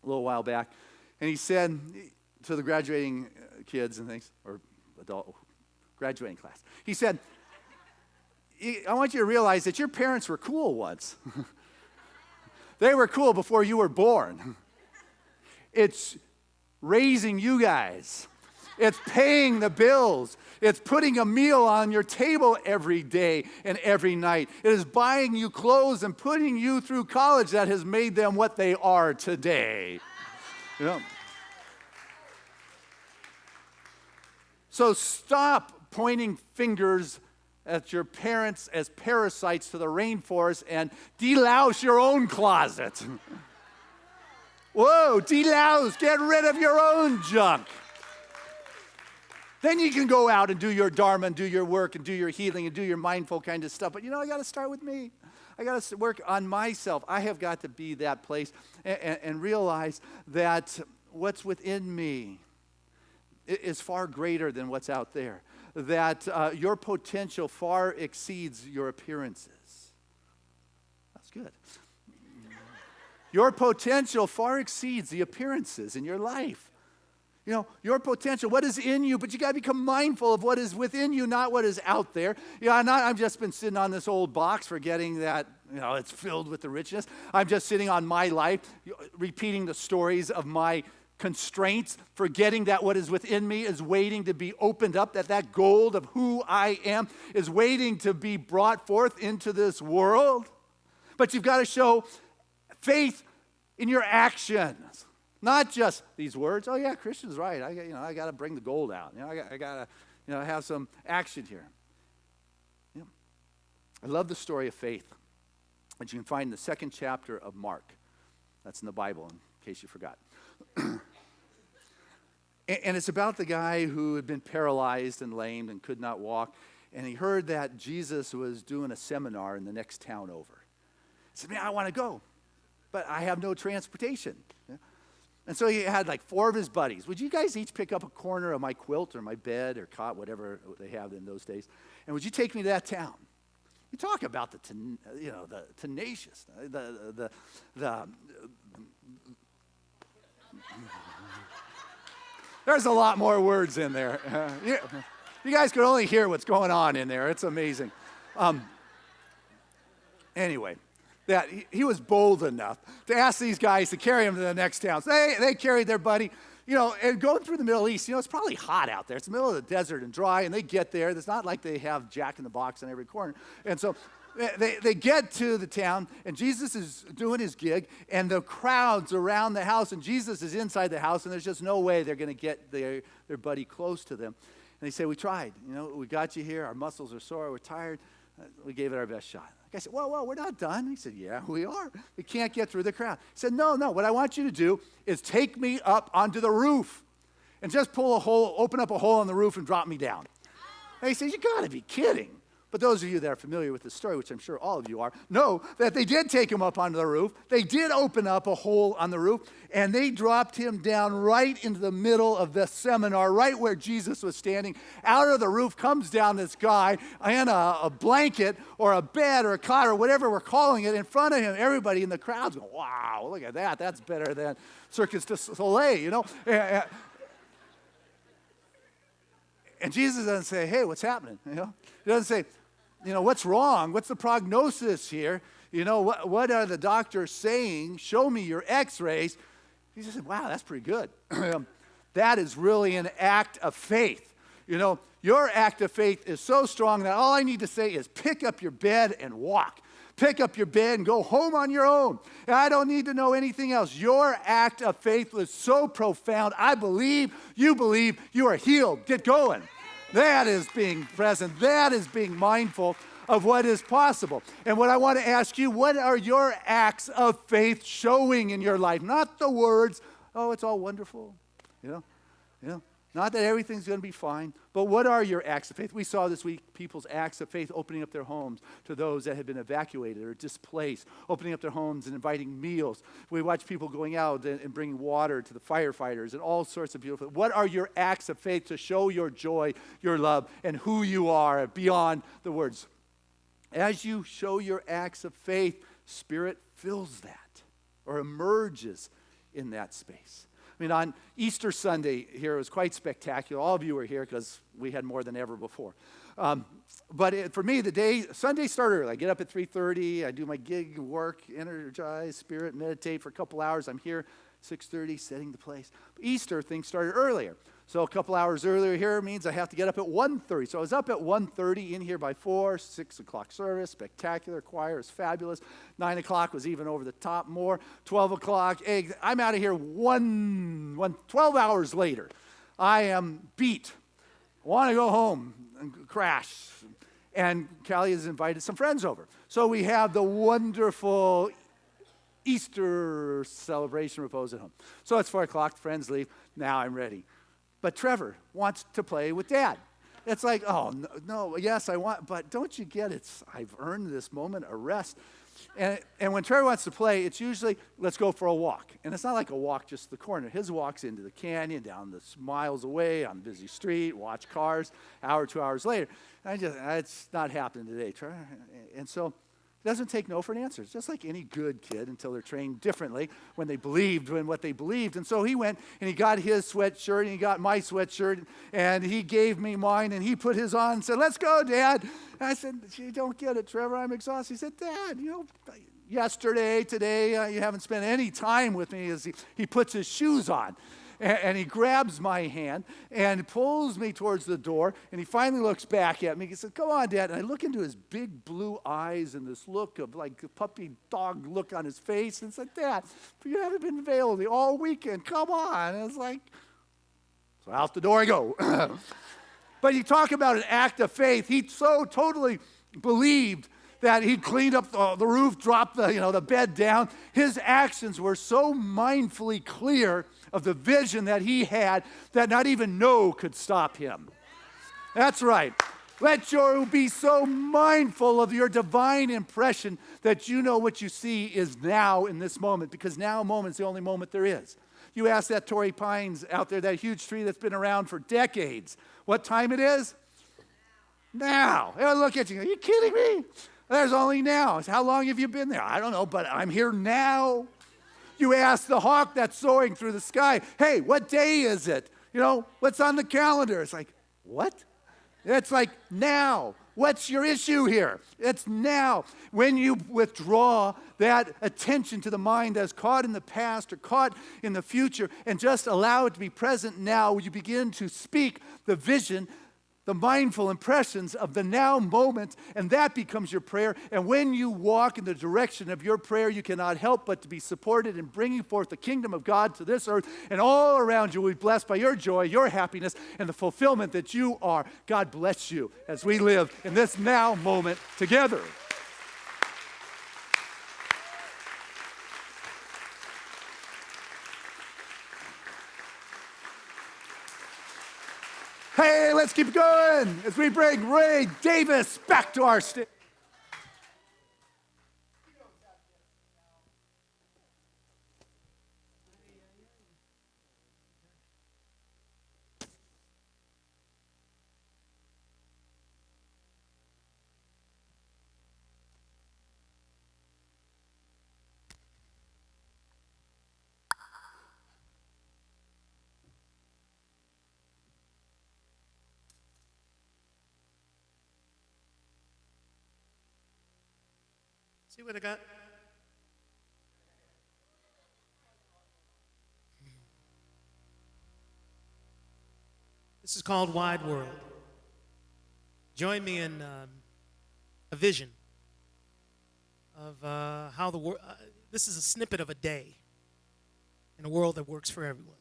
a little while back, and he said to the graduating kids and things, or adult graduating class, he said, I want you to realize that your parents were cool once. They were cool before you were born. It's raising you guys. It's paying the bills. It's putting a meal on your table every day and every night. It is buying you clothes and putting you through college that has made them what they are today. You know? So stop pointing fingers at your parents as parasites to the rainforest and delouse your own closet. Whoa, delouse, get rid of your own junk. Then you can go out and do your dharma and do your work and do your healing and do your mindful kind of stuff. But I got to start with me. I got to work on myself. I have got to be that place and realize that what's within me is far greater than what's out there. That your potential far exceeds your appearances. That's good. Your potential far exceeds the appearances in your life. Your potential, what is in you, but you got to become mindful of what is within you, not what is out there. I've just been sitting on this old box forgetting that, it's filled with the richness. I'm just sitting on my life, repeating the stories of my constraints, forgetting that what is within me is waiting to be opened up, that gold of who I am is waiting to be brought forth into this world. But you've got to show faith in your actions. Not just these words. Oh yeah, Christian's right. I got to bring the gold out. I got to have some action here. I love the story of faith, which you can find in the 2nd chapter of Mark. That's in the Bible, in case you forgot. And it's about the guy who had been paralyzed and lamed and could not walk, and he heard that Jesus was doing a seminar in the next town over. He said, man, I want to go, but I have no transportation. And so he had like 4 of his buddies. Would you guys each pick up a corner of my quilt or my bed or cot, whatever they have in those days, and would you take me to that town? You talk about the tenacious, there's a lot more words in there. You guys could only hear what's going on in there. It's amazing. Anyway. That he was bold enough to ask these guys to carry him to the next town. So they carried their buddy, and going through the Middle East, it's probably hot out there. It's the middle of the desert and dry, and they get there. It's not like they have Jack in the Box on every corner. And so they get to the town, and Jesus is doing his gig, and the crowd's around the house, and Jesus is inside the house, and there's just no way they're going to get their buddy close to them. And they say, we tried. We got you here. Our muscles are sore. We're tired. We gave it our best shot. I said, whoa, we're not done. He said, yeah, we are. We can't get through the crowd. He said, no, what I want you to do is take me up onto the roof and just open up a hole in the roof and drop me down. And he says, you got to be kidding. But those of you that are familiar with the story, which I'm sure all of you are, know that they did take him up onto the roof. They did open up a hole on the roof, and they dropped him down right into the middle of the seminar, right where Jesus was standing. Out of the roof comes down this guy in a blanket or a bed or a cot or whatever we're calling it in front of him. Everybody in the crowd's going, wow, look at that. That's better than Cirque du Soleil, And Jesus doesn't say, hey, what's happening? He doesn't say, what's wrong? What's the prognosis here? What are the doctors saying? Show me your x-rays. He just said, wow, that's pretty good. That is really an act of faith. Your act of faith is so strong that all I need to say is pick up your bed and walk. Pick up your bed and go home on your own. And I don't need to know anything else. Your act of faith was so profound. I believe, you are healed. Get going. That is being present. That is being mindful of what is possible. And what I want to ask you, what are your acts of faith showing in your life? Not the words, Oh, it's all wonderful. You know, you know. Not that everything's going to be fine, but what are your acts of faith? We saw this week people's acts of faith opening up their homes to those that had been evacuated or displaced, opening up their homes and inviting meals. We watched people going out and bringing water to the firefighters and all sorts of beautiful. What are your acts of faith to show your joy, your love, and who you are beyond the words? As you show your acts of faith, Spirit fills that or emerges in that space. I mean, on Easter Sunday here, it was quite spectacular. All of you were here because we had more than ever before. For me, Sunday started early. I get up at 3:30. I do my gig work, energize, spirit, meditate for a couple hours. I'm here 6:30, setting the place. Easter, things started earlier. So a couple hours earlier here means I have to get up at 1:30. So I was up at 1:30, in here by 4, 6 o'clock service, spectacular, choir is fabulous. 9 o'clock was even over the top more. 12 o'clock, I'm out of here 12 hours later. I am beat. I want to go home and crash. And Callie has invited some friends over. So we have the wonderful Easter celebration repose at home. So it's 4 o'clock, the friends leave. Now I'm ready. But Trevor wants to play with Dad. It's like, oh, no, yes, I want, but don't you get it? I've earned this moment of rest. And when Trevor wants to play, it's usually, let's go for a walk. And it's not like a walk just the corner. His walk's into the canyon, down the miles away on a busy street, watch cars, hour, 2 hours later. It's not happening today, Trevor. And so it doesn't take no for an answer. It's just like any good kid until they're trained differently when they believed in what they believed. And so he went and he got his sweatshirt and he got my sweatshirt and he gave me mine and he put his on and said, let's go, Dad. And I said, you don't get it, Trevor. I'm exhausted. He said, Dad, yesterday, today, you haven't spent any time with me. As he puts his shoes on. And he grabs my hand and pulls me towards the door. And he finally looks back at me. He said, come on, Dad. And I look into his big blue eyes and this look of like a puppy dog look on his face. And said, Dad, you haven't been available all weekend. Come on. And I was like, so out the door I go. But you talk about an act of faith. He so totally believed that he cleaned up the roof, dropped the bed down. His actions were so mindfully clear of the vision that he had that not even no could stop him. That's right. Let you be so mindful of your divine impression that you know what you see is now in this moment, because now moment's the only moment there is. You ask that Torrey Pines out there, that huge tree that's been around for decades, what time it is? Now. It'll look at you. Are you kidding me? There's only now. How long have you been there? I don't know, but I'm here now. You ask the hawk that's soaring through the sky, hey, what day is it? What's on the calendar? It's like, what? It's like, now. What's your issue here? It's now. When you withdraw that attention to the mind that's caught in the past or caught in the future and just allow it to be present now, you begin to speak the vision, the mindful impressions of the now moment, and that becomes your prayer. And when you walk in the direction of your prayer, you cannot help but to be supported in bringing forth the kingdom of God to this earth, and all around you will be blessed by your joy, your happiness, and the fulfillment that you are. God bless you as we live in this now moment together. Hey, let's keep going as we bring Ray Davis back to our stage. See what I got? This is called Wide World. Join me in a vision of how the world. This is a snippet of a day in a world that works for everyone.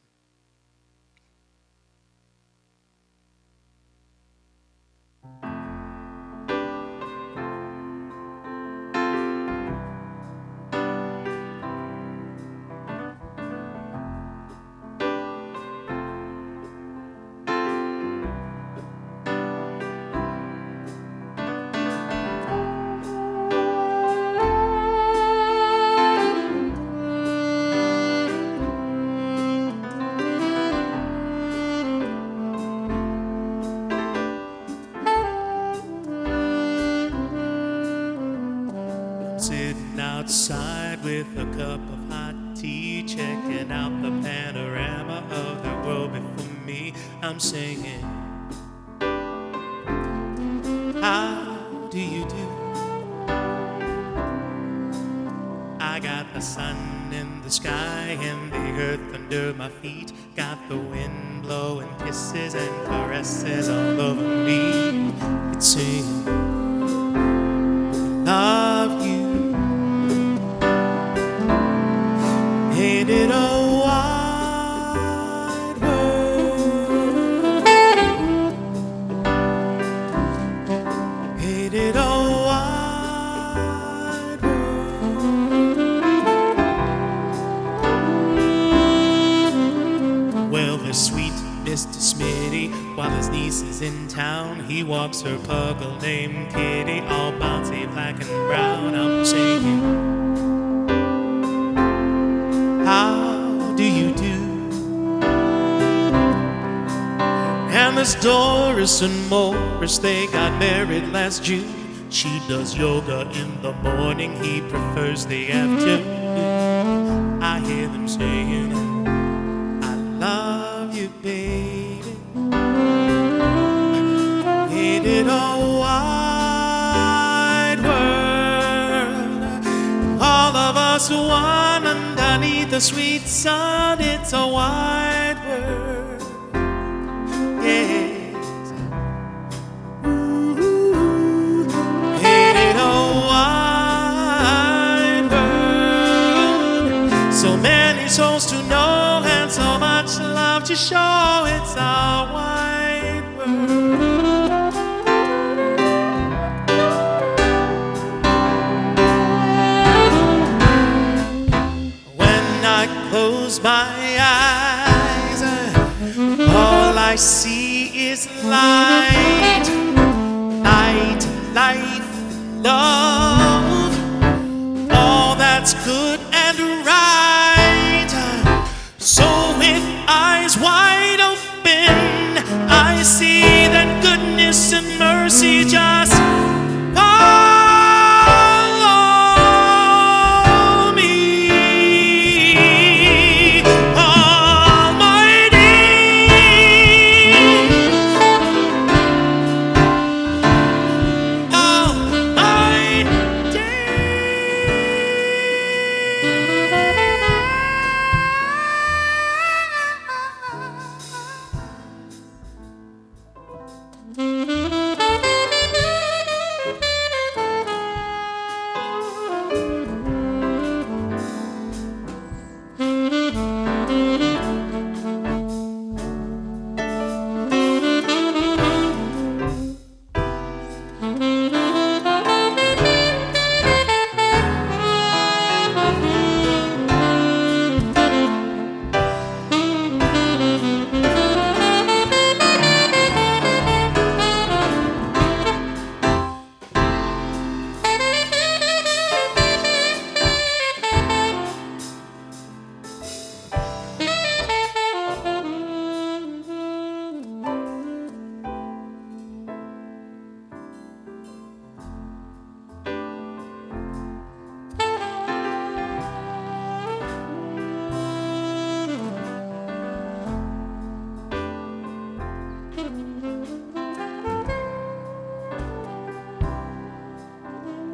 I'm singing. How do you do? I got the sun in the sky and the earth under my feet. Got the wind blowing kisses and caresses all over me. It's saying, love you. Ain't it a wide world? Ain't it a wide world? Well, the sweet Mr. Smitty, while his niece is in town, he walks her puggle named Kitty, all bouncy black and brown. I'm singing, how do you do? And there's Doris and Morris, they got married last June. She does yoga in the morning, he prefers the afternoon. I hear them saying, I love you, baby. Ain't it a wide world? All of us one underneath the sweet sun. It's a wide world. Yes. Ooh, ain't it a wide world? So many souls to know and so much love to show. It's a wide world. Close my eyes, all I see is light, light, life, love, all that's good and right. So with eyes wide open, I see that goodness and mercy just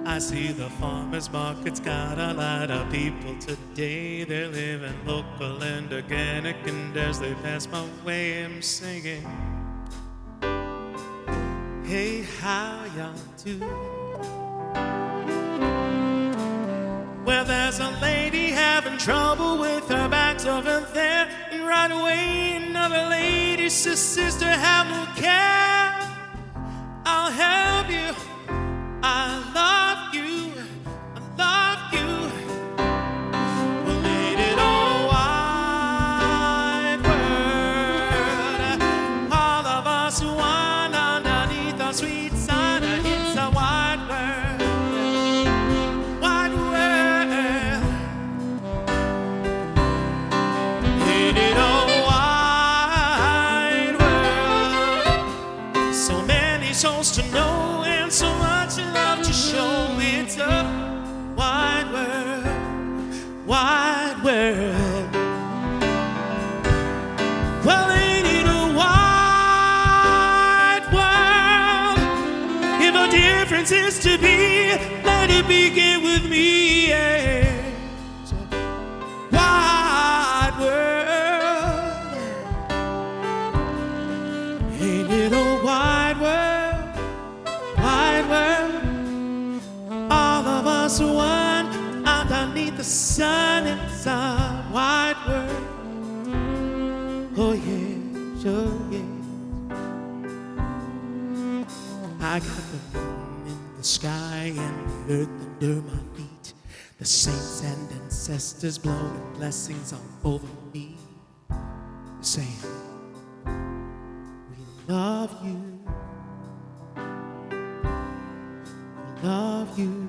I see the farmers market's got a lot of people today. They're living local and organic, and as they pass my way, I'm singing, hey, how y'all do? Well, there's a lady having trouble with her back's over there, and right away another lady says, sister, have no care, I'll help you. I love you, I love you. Well, ain't it a wide world? All of us one underneath the sweet sun. It's a wide world, wide world. Ain't it a wide world? So many souls to know and so much love to show. It's a wide world, wide world. Well, ain't it a wide sun in some white world. Oh yes, oh yes. I got the moon in the sky and the earth under my feet. The saints and ancestors blowing blessings all over me, saying, we love you, we love you,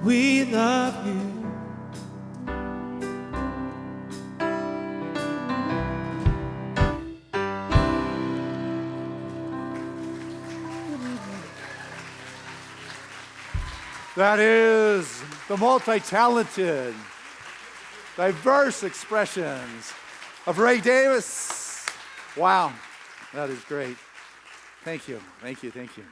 we love you. That is the multi-talented, diverse expressions of Ray Davis. Wow, that is great. Thank you, thank you, thank you.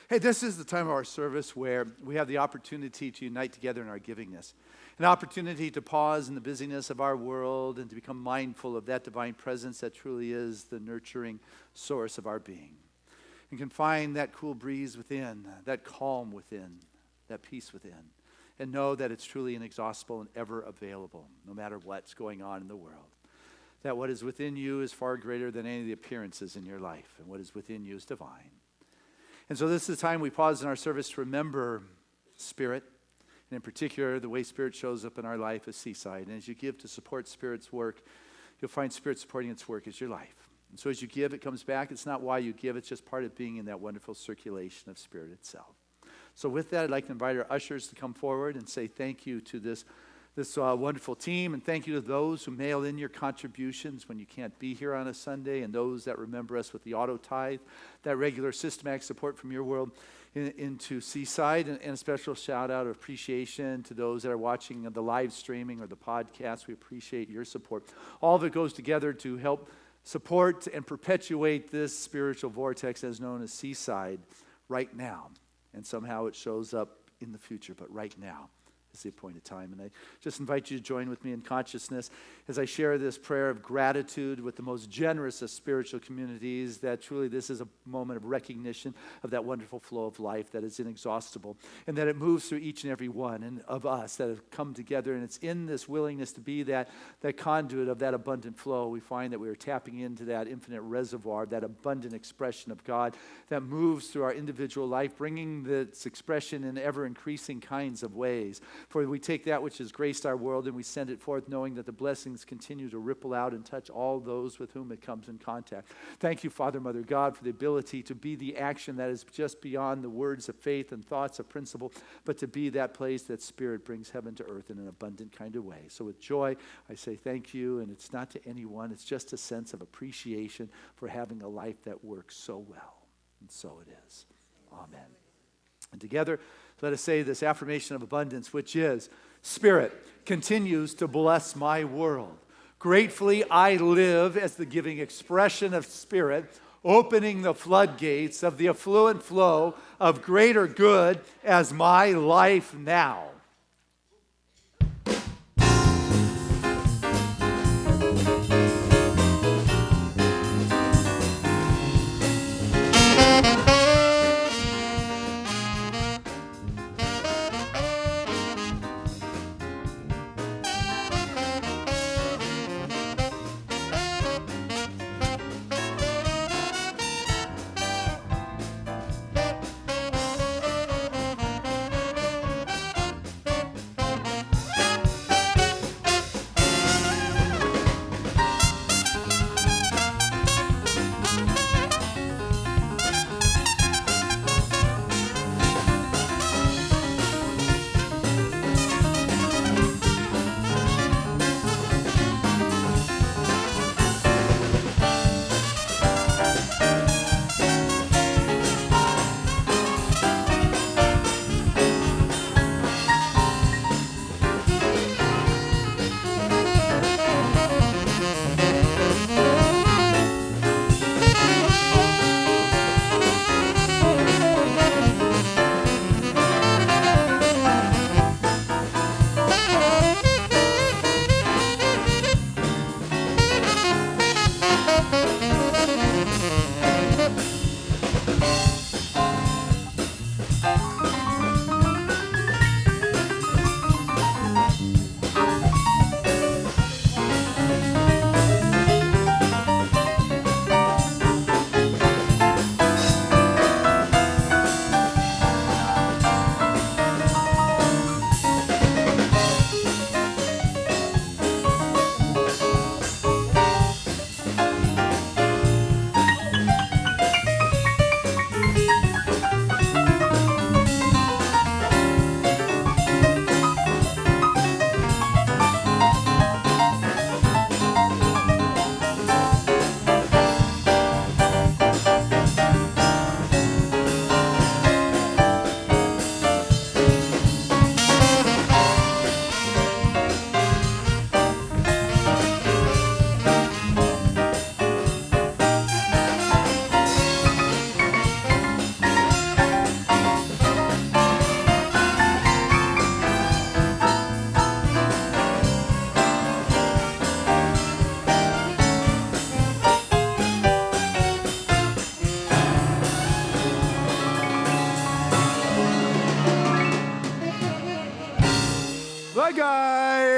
Hey, this is the time of our service where we have the opportunity to unite together in our givingness. An opportunity to pause in the busyness of our world and to become mindful of that divine presence that truly is the nurturing source of our being. And can find that cool breeze within, that calm within, that peace within, and know that it's truly inexhaustible and ever available, no matter what's going on in the world. That what is within you is far greater than any of the appearances in your life, and what is within you is divine. And so this is the time we pause in our service to remember Spirit, and in particular, the way Spirit shows up in our life as Seaside. And as you give to support Spirit's work, you'll find Spirit supporting its work as your life. And so as you give, it comes back. It's not why you give. It's just part of being in that wonderful circulation of Spirit itself. So with that, I'd like to invite our ushers to come forward and say thank you to this wonderful team. And thank you to those who mail in your contributions when you can't be here on a Sunday, and those that remember us with the auto tithe, that regular systematic support from your world into Seaside. And a special shout out of appreciation to those that are watching the live streaming or the podcast. We appreciate your support. All of it goes together to help support and perpetuate this spiritual vortex as known as Seaside right now. And somehow it shows up in the future, but right now is the appointed time. And I just invite you to join with me in consciousness as I share this prayer of gratitude with the most generous of spiritual communities, that truly this is a moment of recognition of that wonderful flow of life that is inexhaustible, and that it moves through each and every one of us that have come together. And it's in this willingness to be that conduit of that abundant flow, we find that we are tapping into that infinite reservoir, that abundant expression of God that moves through our individual life, bringing this expression in ever-increasing kinds of ways. For we take that which has graced our world and we send it forth, knowing that the blessings continue to ripple out and touch all those with whom it comes in contact. Thank you, Father, Mother, God, for the ability to be the action that is just beyond the words of faith and thoughts of principle, but to be that place that Spirit brings heaven to earth in an abundant kind of way. So with joy, I say thank you, and it's not to anyone, it's just a sense of appreciation for having a life that works so well. And so it is. Amen. And together, let us say this affirmation of abundance, which is, Spirit continues to bless my world. Gratefully, I live as the giving expression of Spirit, opening the floodgates of the affluent flow of greater good as my life now.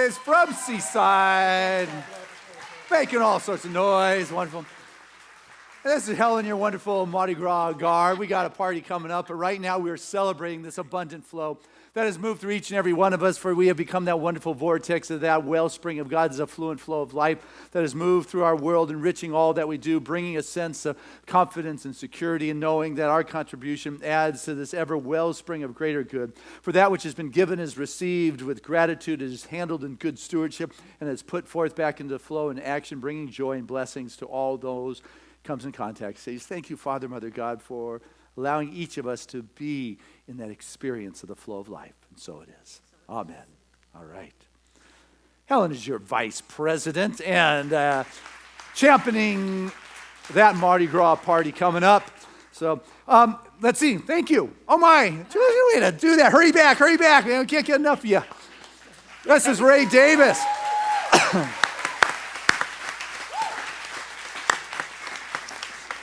boys from Seaside, making all sorts of noise. Wonderful. This is Helen, your wonderful Mardi Gras guard. We got a party coming up, but right now we're celebrating this abundant flow that has moved through each and every one of us, for we have become that wonderful vortex of that wellspring of God's affluent flow of life that has moved through our world, enriching all that we do, bringing a sense of confidence and security in knowing that our contribution adds to this ever wellspring of greater good. For that which has been given is received with gratitude, is handled in good stewardship, and is put forth back into flow and action, bringing joy and blessings to all those comes in contact. Says, thank you, Father, Mother God, for allowing each of us to be in that experience of the flow of life. And so it is. Amen. All right. Helen is your vice president and championing that Mardi Gras party coming up. So let's see. Thank you. Oh, my. Way to do that. Hurry back. Man, we can't get enough of you. This is Ray Davis.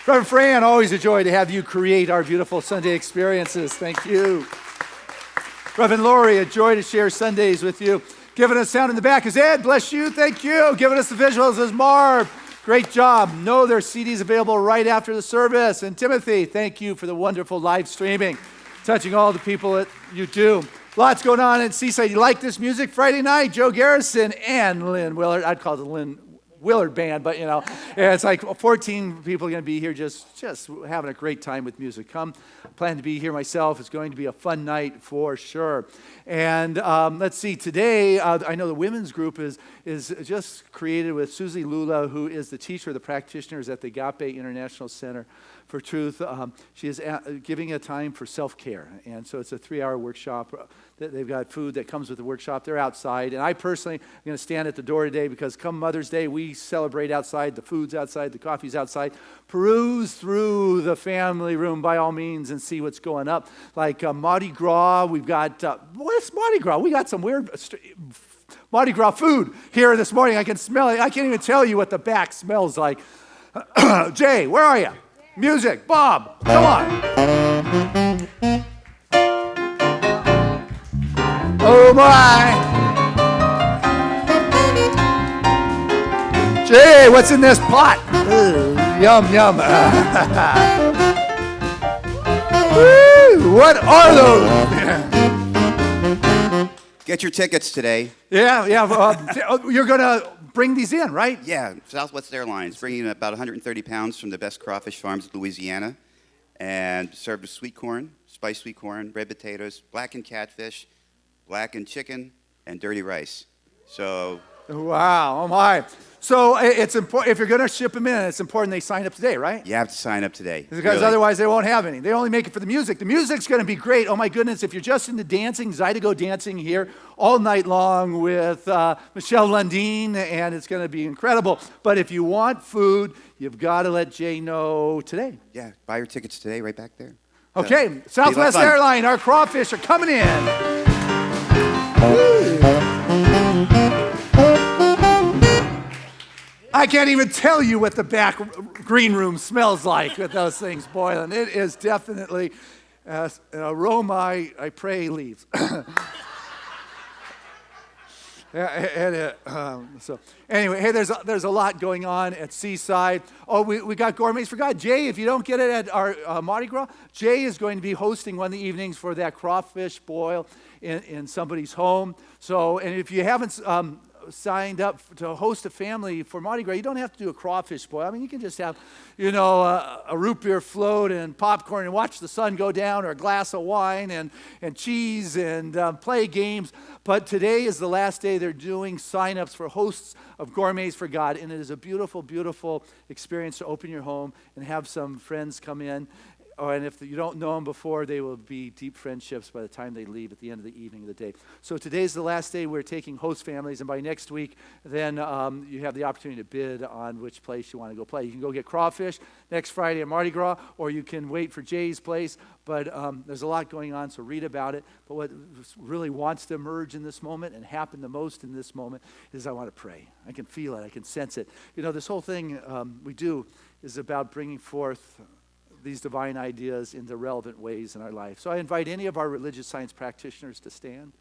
Reverend Fran, always a joy to have you create our beautiful Sunday experiences. Thank you. Reverend Lori, a joy to share Sundays with you. Giving us sound in the back is Ed. Bless you. Thank you. Giving us the visuals is Marv. Great job. Know their CDs available right after the service. And Timothy, thank you for the wonderful live streaming, touching all the people that you do. Lots going on at Seaside. You like this music? Friday night, Joe Garrison and Lynn Willard. I'd call it the Lynn Willard band, but yeah, it's like 14 people are going to be here just having a great time with music. Come, plan to be here myself. It's going to be a fun night for sure. And let's see, today, I know the women's group is just created with Susie Lula, who is the teacher of the practitioners at the Agape International Center for Truth. She is giving a time for self-care. And so it's a 3-hour workshop. They've got food that comes with the workshop. They're outside. And I personally am going to stand at the door today because come Mother's Day, we celebrate outside. The food's outside. The coffee's outside. Peruse through the family room by all means and see what's going up. Like Mardi Gras, we've got, what's Mardi Gras? We got some weird Mardi Gras food here this morning. I can smell it. I can't even tell you what the back smells like. Jay, where are you? Music. Bob, come on. Oh, my. Jay, what's in this pot? Ooh, yum, yum. Woo, what are those? Get your tickets today. Yeah. You're going to bring these in, right? Yeah, Southwest Airlines bringing in about 130 pounds from the best crawfish farms in Louisiana and served with sweet corn, spiced sweet corn, red potatoes, blackened catfish, blackened chicken, and dirty rice. So, wow, oh my. So it's important, if you're going to ship them in, it's important they sign up today, right? you have to sign up today. Because really. Otherwise they won't have any. They only make it for the music. The music's going to be great. Oh my goodness, if you're just into dancing, Zydeco dancing here all night long with Michelle Lundeen, and it's going to be incredible. But if you want food, you've got to let Jay know today. Yeah, buy your tickets today right back there. Okay, Southwest Airlines, our crawfish are coming in. I can't even tell you what the back green room smells like with those things boiling. It is definitely an aroma I pray leaves. So anyway, hey, there's a lot going on at Seaside. Oh, we got Gourmets for God. Jay, if you don't get it at our Mardi Gras, Jay is going to be hosting one of the evenings for that crawfish boil in somebody's home. So, and if you haven't signed up to host a family for Mardi Gras, you don't have to do a crawfish boil. I mean, you can just have, a root beer float and popcorn and watch the sun go down, or a glass of wine and cheese and play games. But today is the last day they're doing sign-ups for hosts of Gourmets for God, and it is a beautiful, beautiful experience to open your home and have some friends come in. And if you don't know them before, they will be deep friendships by the time they leave at the end of the evening of the day. So today's the last day we're taking host families, and by next week, then you have the opportunity to bid on which place you want to go play. You can go get crawfish next Friday at Mardi Gras, or you can wait for Jay's place. But there's a lot going on, so read about it. But what really wants to emerge in this moment and happen the most in this moment is I want to pray. I can feel it. I can sense it. This whole thing we do is about bringing forth these divine ideas into relevant ways in our life. So I invite any of our religious science practitioners to stand.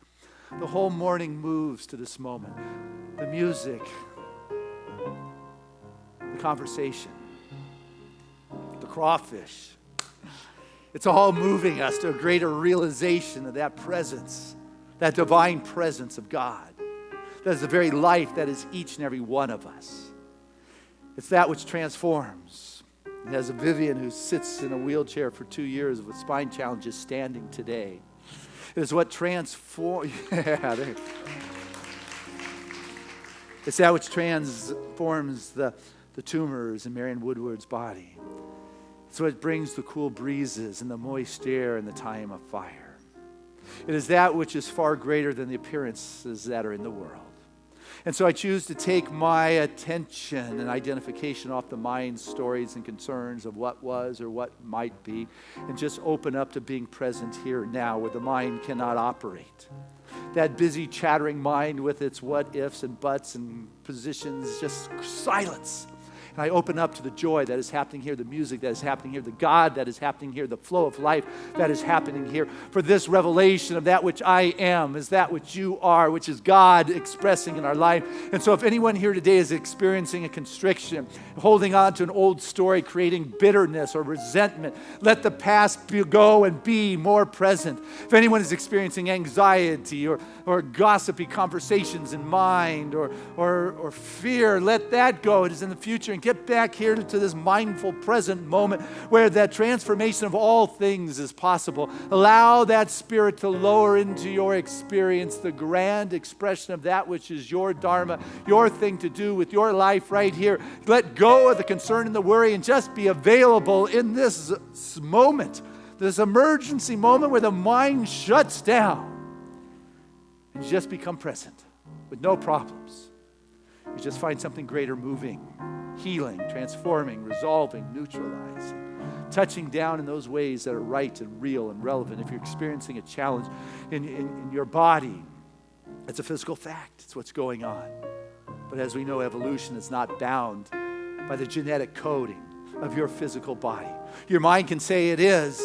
The whole morning moves to this moment. The music, the conversation, the crawfish. It's all moving us to a greater realization of that presence, that divine presence of God. That is the very life that is each and every one of us. It's that which transforms. And as a Vivian who sits in a wheelchair for 2 years with spine challenges standing today, it is what transforms. It's that which transforms the tumors in Marion Woodward's body. It's what brings the cool breezes and the moist air in the time of fire. It is that which is far greater than the appearances that are in the world. And so I choose to take my attention and identification off the mind's stories and concerns of what was or what might be, and just open up to being present here now where the mind cannot operate. That busy chattering mind with its what ifs and buts and positions, just silence. And I open up to the joy that is happening here, the music that is happening here, the God that is happening here, the flow of life that is happening here. For this revelation of that which I am is that which you are, which is God expressing in our life. And so if anyone here today is experiencing a constriction, holding on to an old story, creating bitterness or resentment, let the past go and be more present. If anyone is experiencing anxiety or gossipy conversations in mind or fear, let that go. It is in the future. And get back here to this mindful present moment where that transformation of all things is possible. Allow that spirit to lower into your experience the grand expression of that which is your dharma, your thing to do with your life right here. Let go of the concern and the worry and just be available in this moment, this emergency moment where the mind shuts down and you just become present with no problems. You just find something greater moving, healing, transforming, resolving, neutralizing, touching down in those ways that are right and real and relevant. If you're experiencing a challenge in your body, it's a physical fact. It's what's going on. But as we know, evolution is not bound by the genetic coding of your physical body. Your mind can say it is,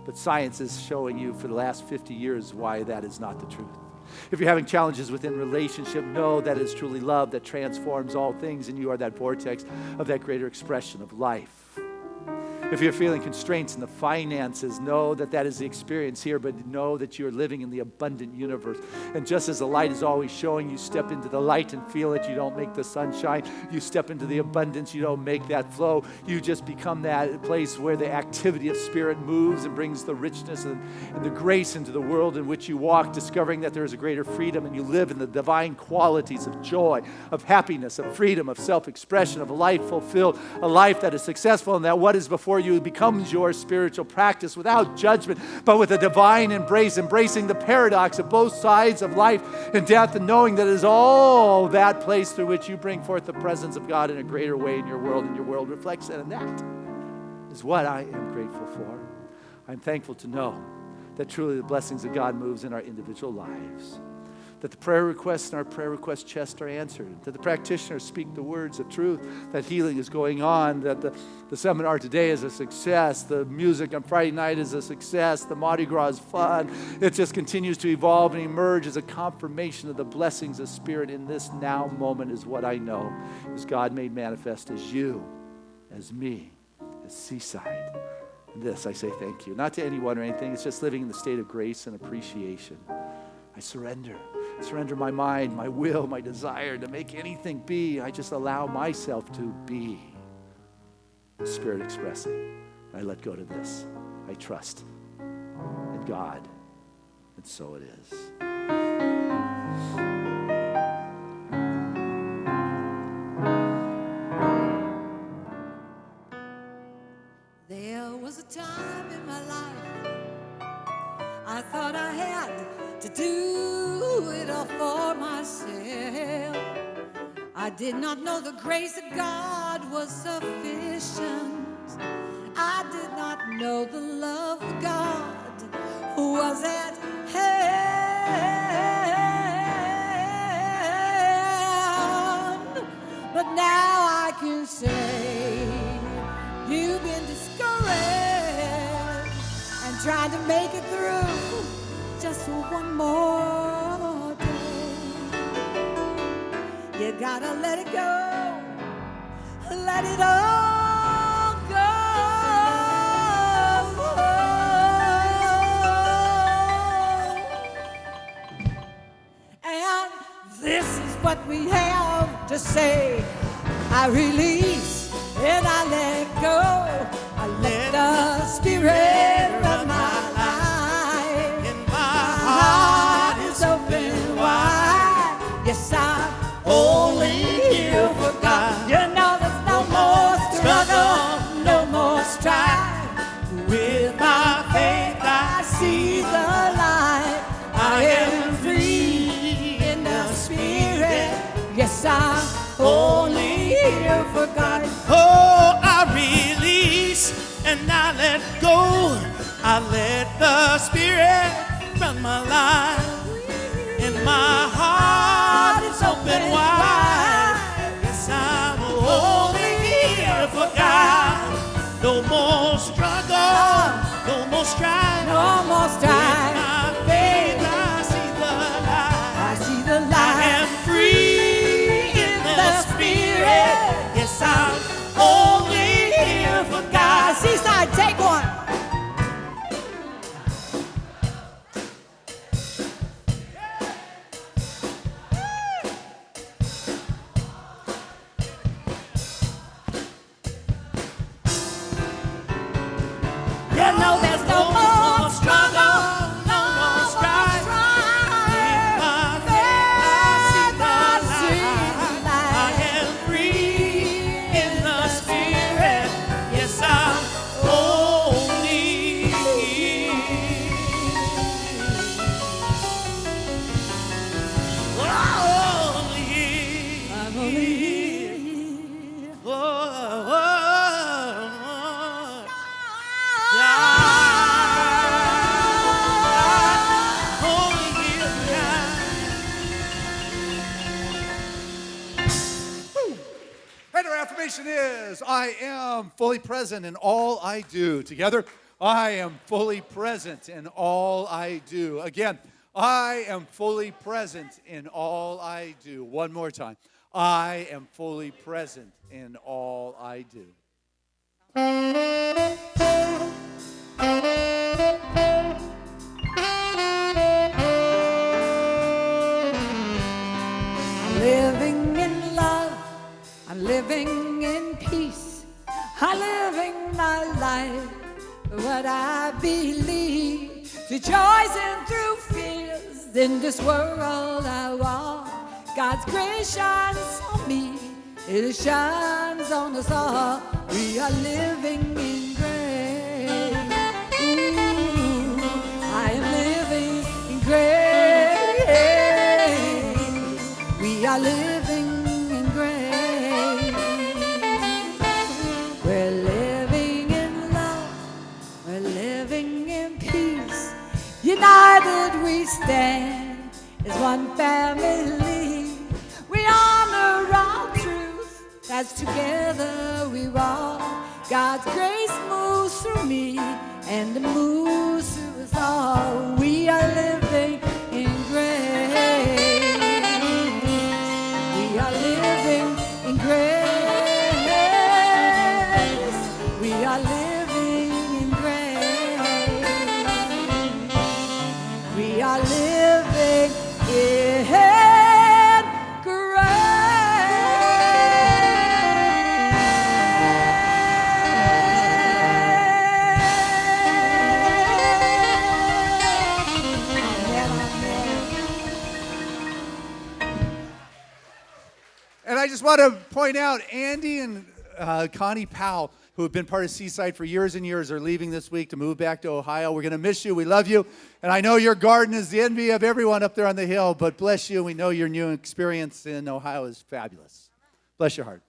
but science is showing you for the last 50 years why that is not the truth. If you're having challenges within relationship, know that it's truly love that transforms all things, and you are that vortex of that greater expression of life. If you're feeling constraints in the finances, know that that is the experience here, but know that you're living in the abundant universe. And just as the light is always showing, you step into the light and feel it. You don't make the sun shine. You step into the abundance. You don't make that flow. You just become that place where the activity of spirit moves and brings the richness and the grace into the world in which you walk, discovering that there is a greater freedom, and you live in the divine qualities of joy, of happiness, of freedom, of self-expression, of a life fulfilled, a life that is successful, and that what is before you becomes your spiritual practice without judgment, but with a divine embrace, embracing the paradox of both sides of life and death, and knowing that it is all that place through which you bring forth the presence of God in a greater way in your world, and your world reflects it. And that is what I am grateful for. I'm thankful to know that truly the blessings of God moves in our individual lives, that the prayer requests in our prayer request chest are answered, that the practitioners speak the words of truth, that healing is going on, that the seminar today is a success, the music on Friday night is a success, the Mardi Gras is fun. It just continues to evolve and emerge as a confirmation of the blessings of Spirit in this now moment is what I know is God made manifest as you, as me, as Seaside. And this, I say thank you. Not to anyone or anything, it's just living in the state of grace and appreciation. I surrender. Surrender my mind, my will, my desire to make anything be. I just allow myself to be the Spirit expressing. I let go to this. I trust in God, and so it is. There was a time in my life I thought I had to do it all for myself. I did not know the grace of God was sufficient. I did not know the love of God was at hand. But now I can say you've been discouraged and trying to make it through just one more You gotta let it go. Let it all go. And this is what we have to say. I release and I let go. I let the Spirit run my life. And my heart is open wide. Yes, I'm only here for God. You know there's no more struggle, no more strife. with my faith. I see the light. I am free in the Spirit. Yes, I'm only here for God. Oh, I release and I let go. I let the Spirit run my life. And my heart is open wide. Yes, I'm only here for God. No more struggle, no more strife. No more With strife. my faith, I see the light. I see the I light. am free in the Spirit. Yes, I'm only here for God. Seaside, take one. You know there's no more struggle, no more strife. With my faith, I see the light. I am free in the Spirit. Yes, I'm only I'm only here. And our affirmation is, I am fully present in all I do. Together, I am fully present in all I do. Again, I am fully present in all I do. One more time. I am fully present in all I do. I'm living in love. I'm living in peace. I'm living my life what I believe. Through joys and through fears, in this world I walk. God's grace shines on me. It shines on us all. We are living in grace. Ooh, I am living in grace. We are living in grace. We're living in love. We're living in peace. United we stand as one family. We honor our truth as together we walk. God's grace moves through me and it moves through us all. We are living in grace. We are living in grace. We are living in grace. We are living in grace. And I just want to point out, Andy and Connie Powell, who have been part of Seaside for years and years, are leaving this week to move back to Ohio. We're going to miss you. We love you. And I know your garden is the envy of everyone up there on the hill, but bless you. We know your new experience in Ohio is fabulous. Bless your heart.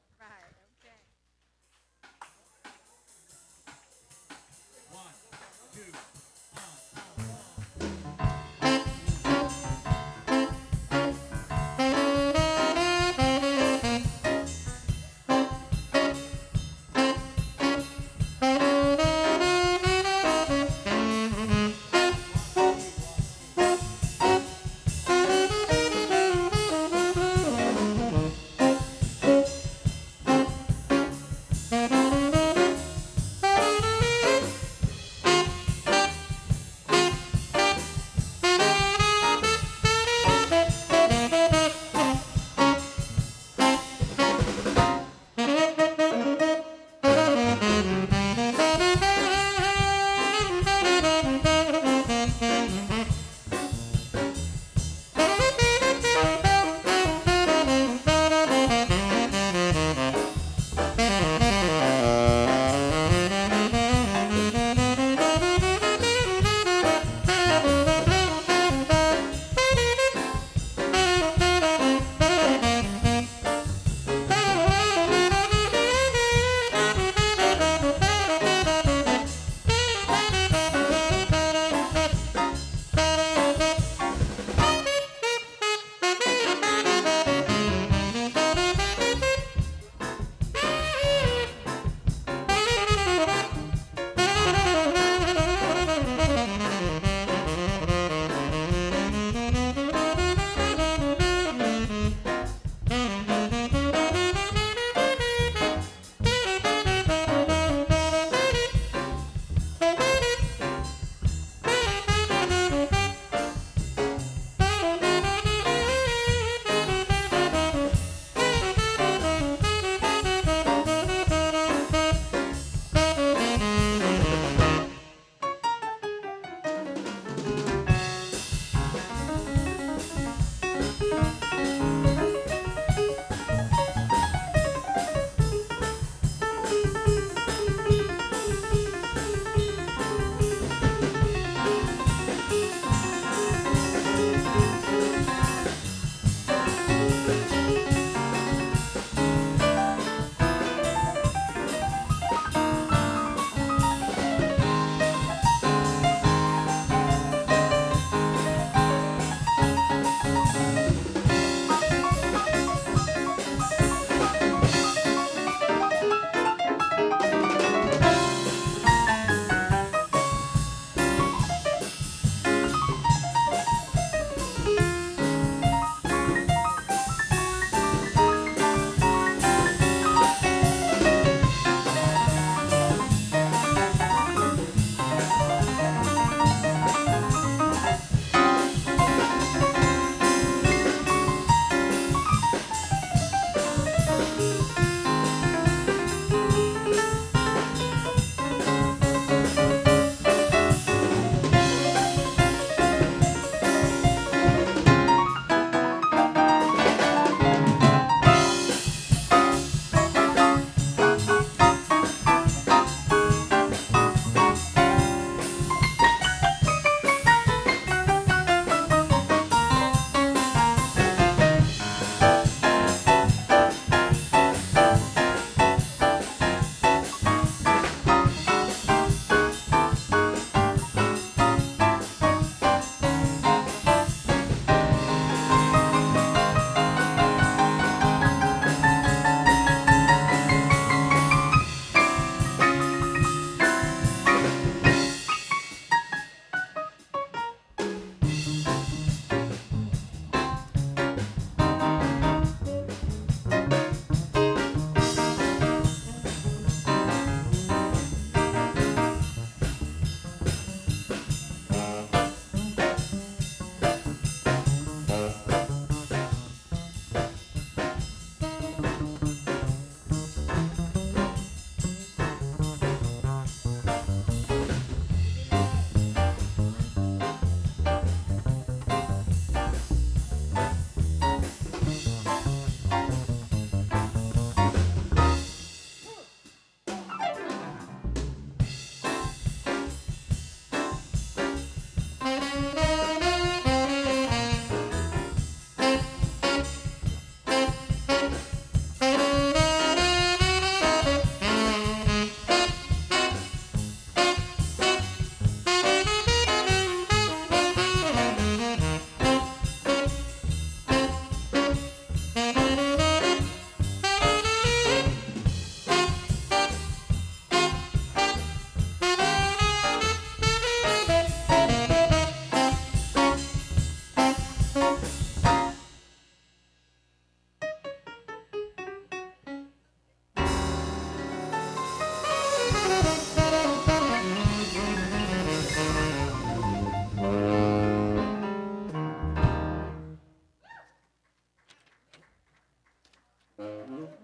Amen.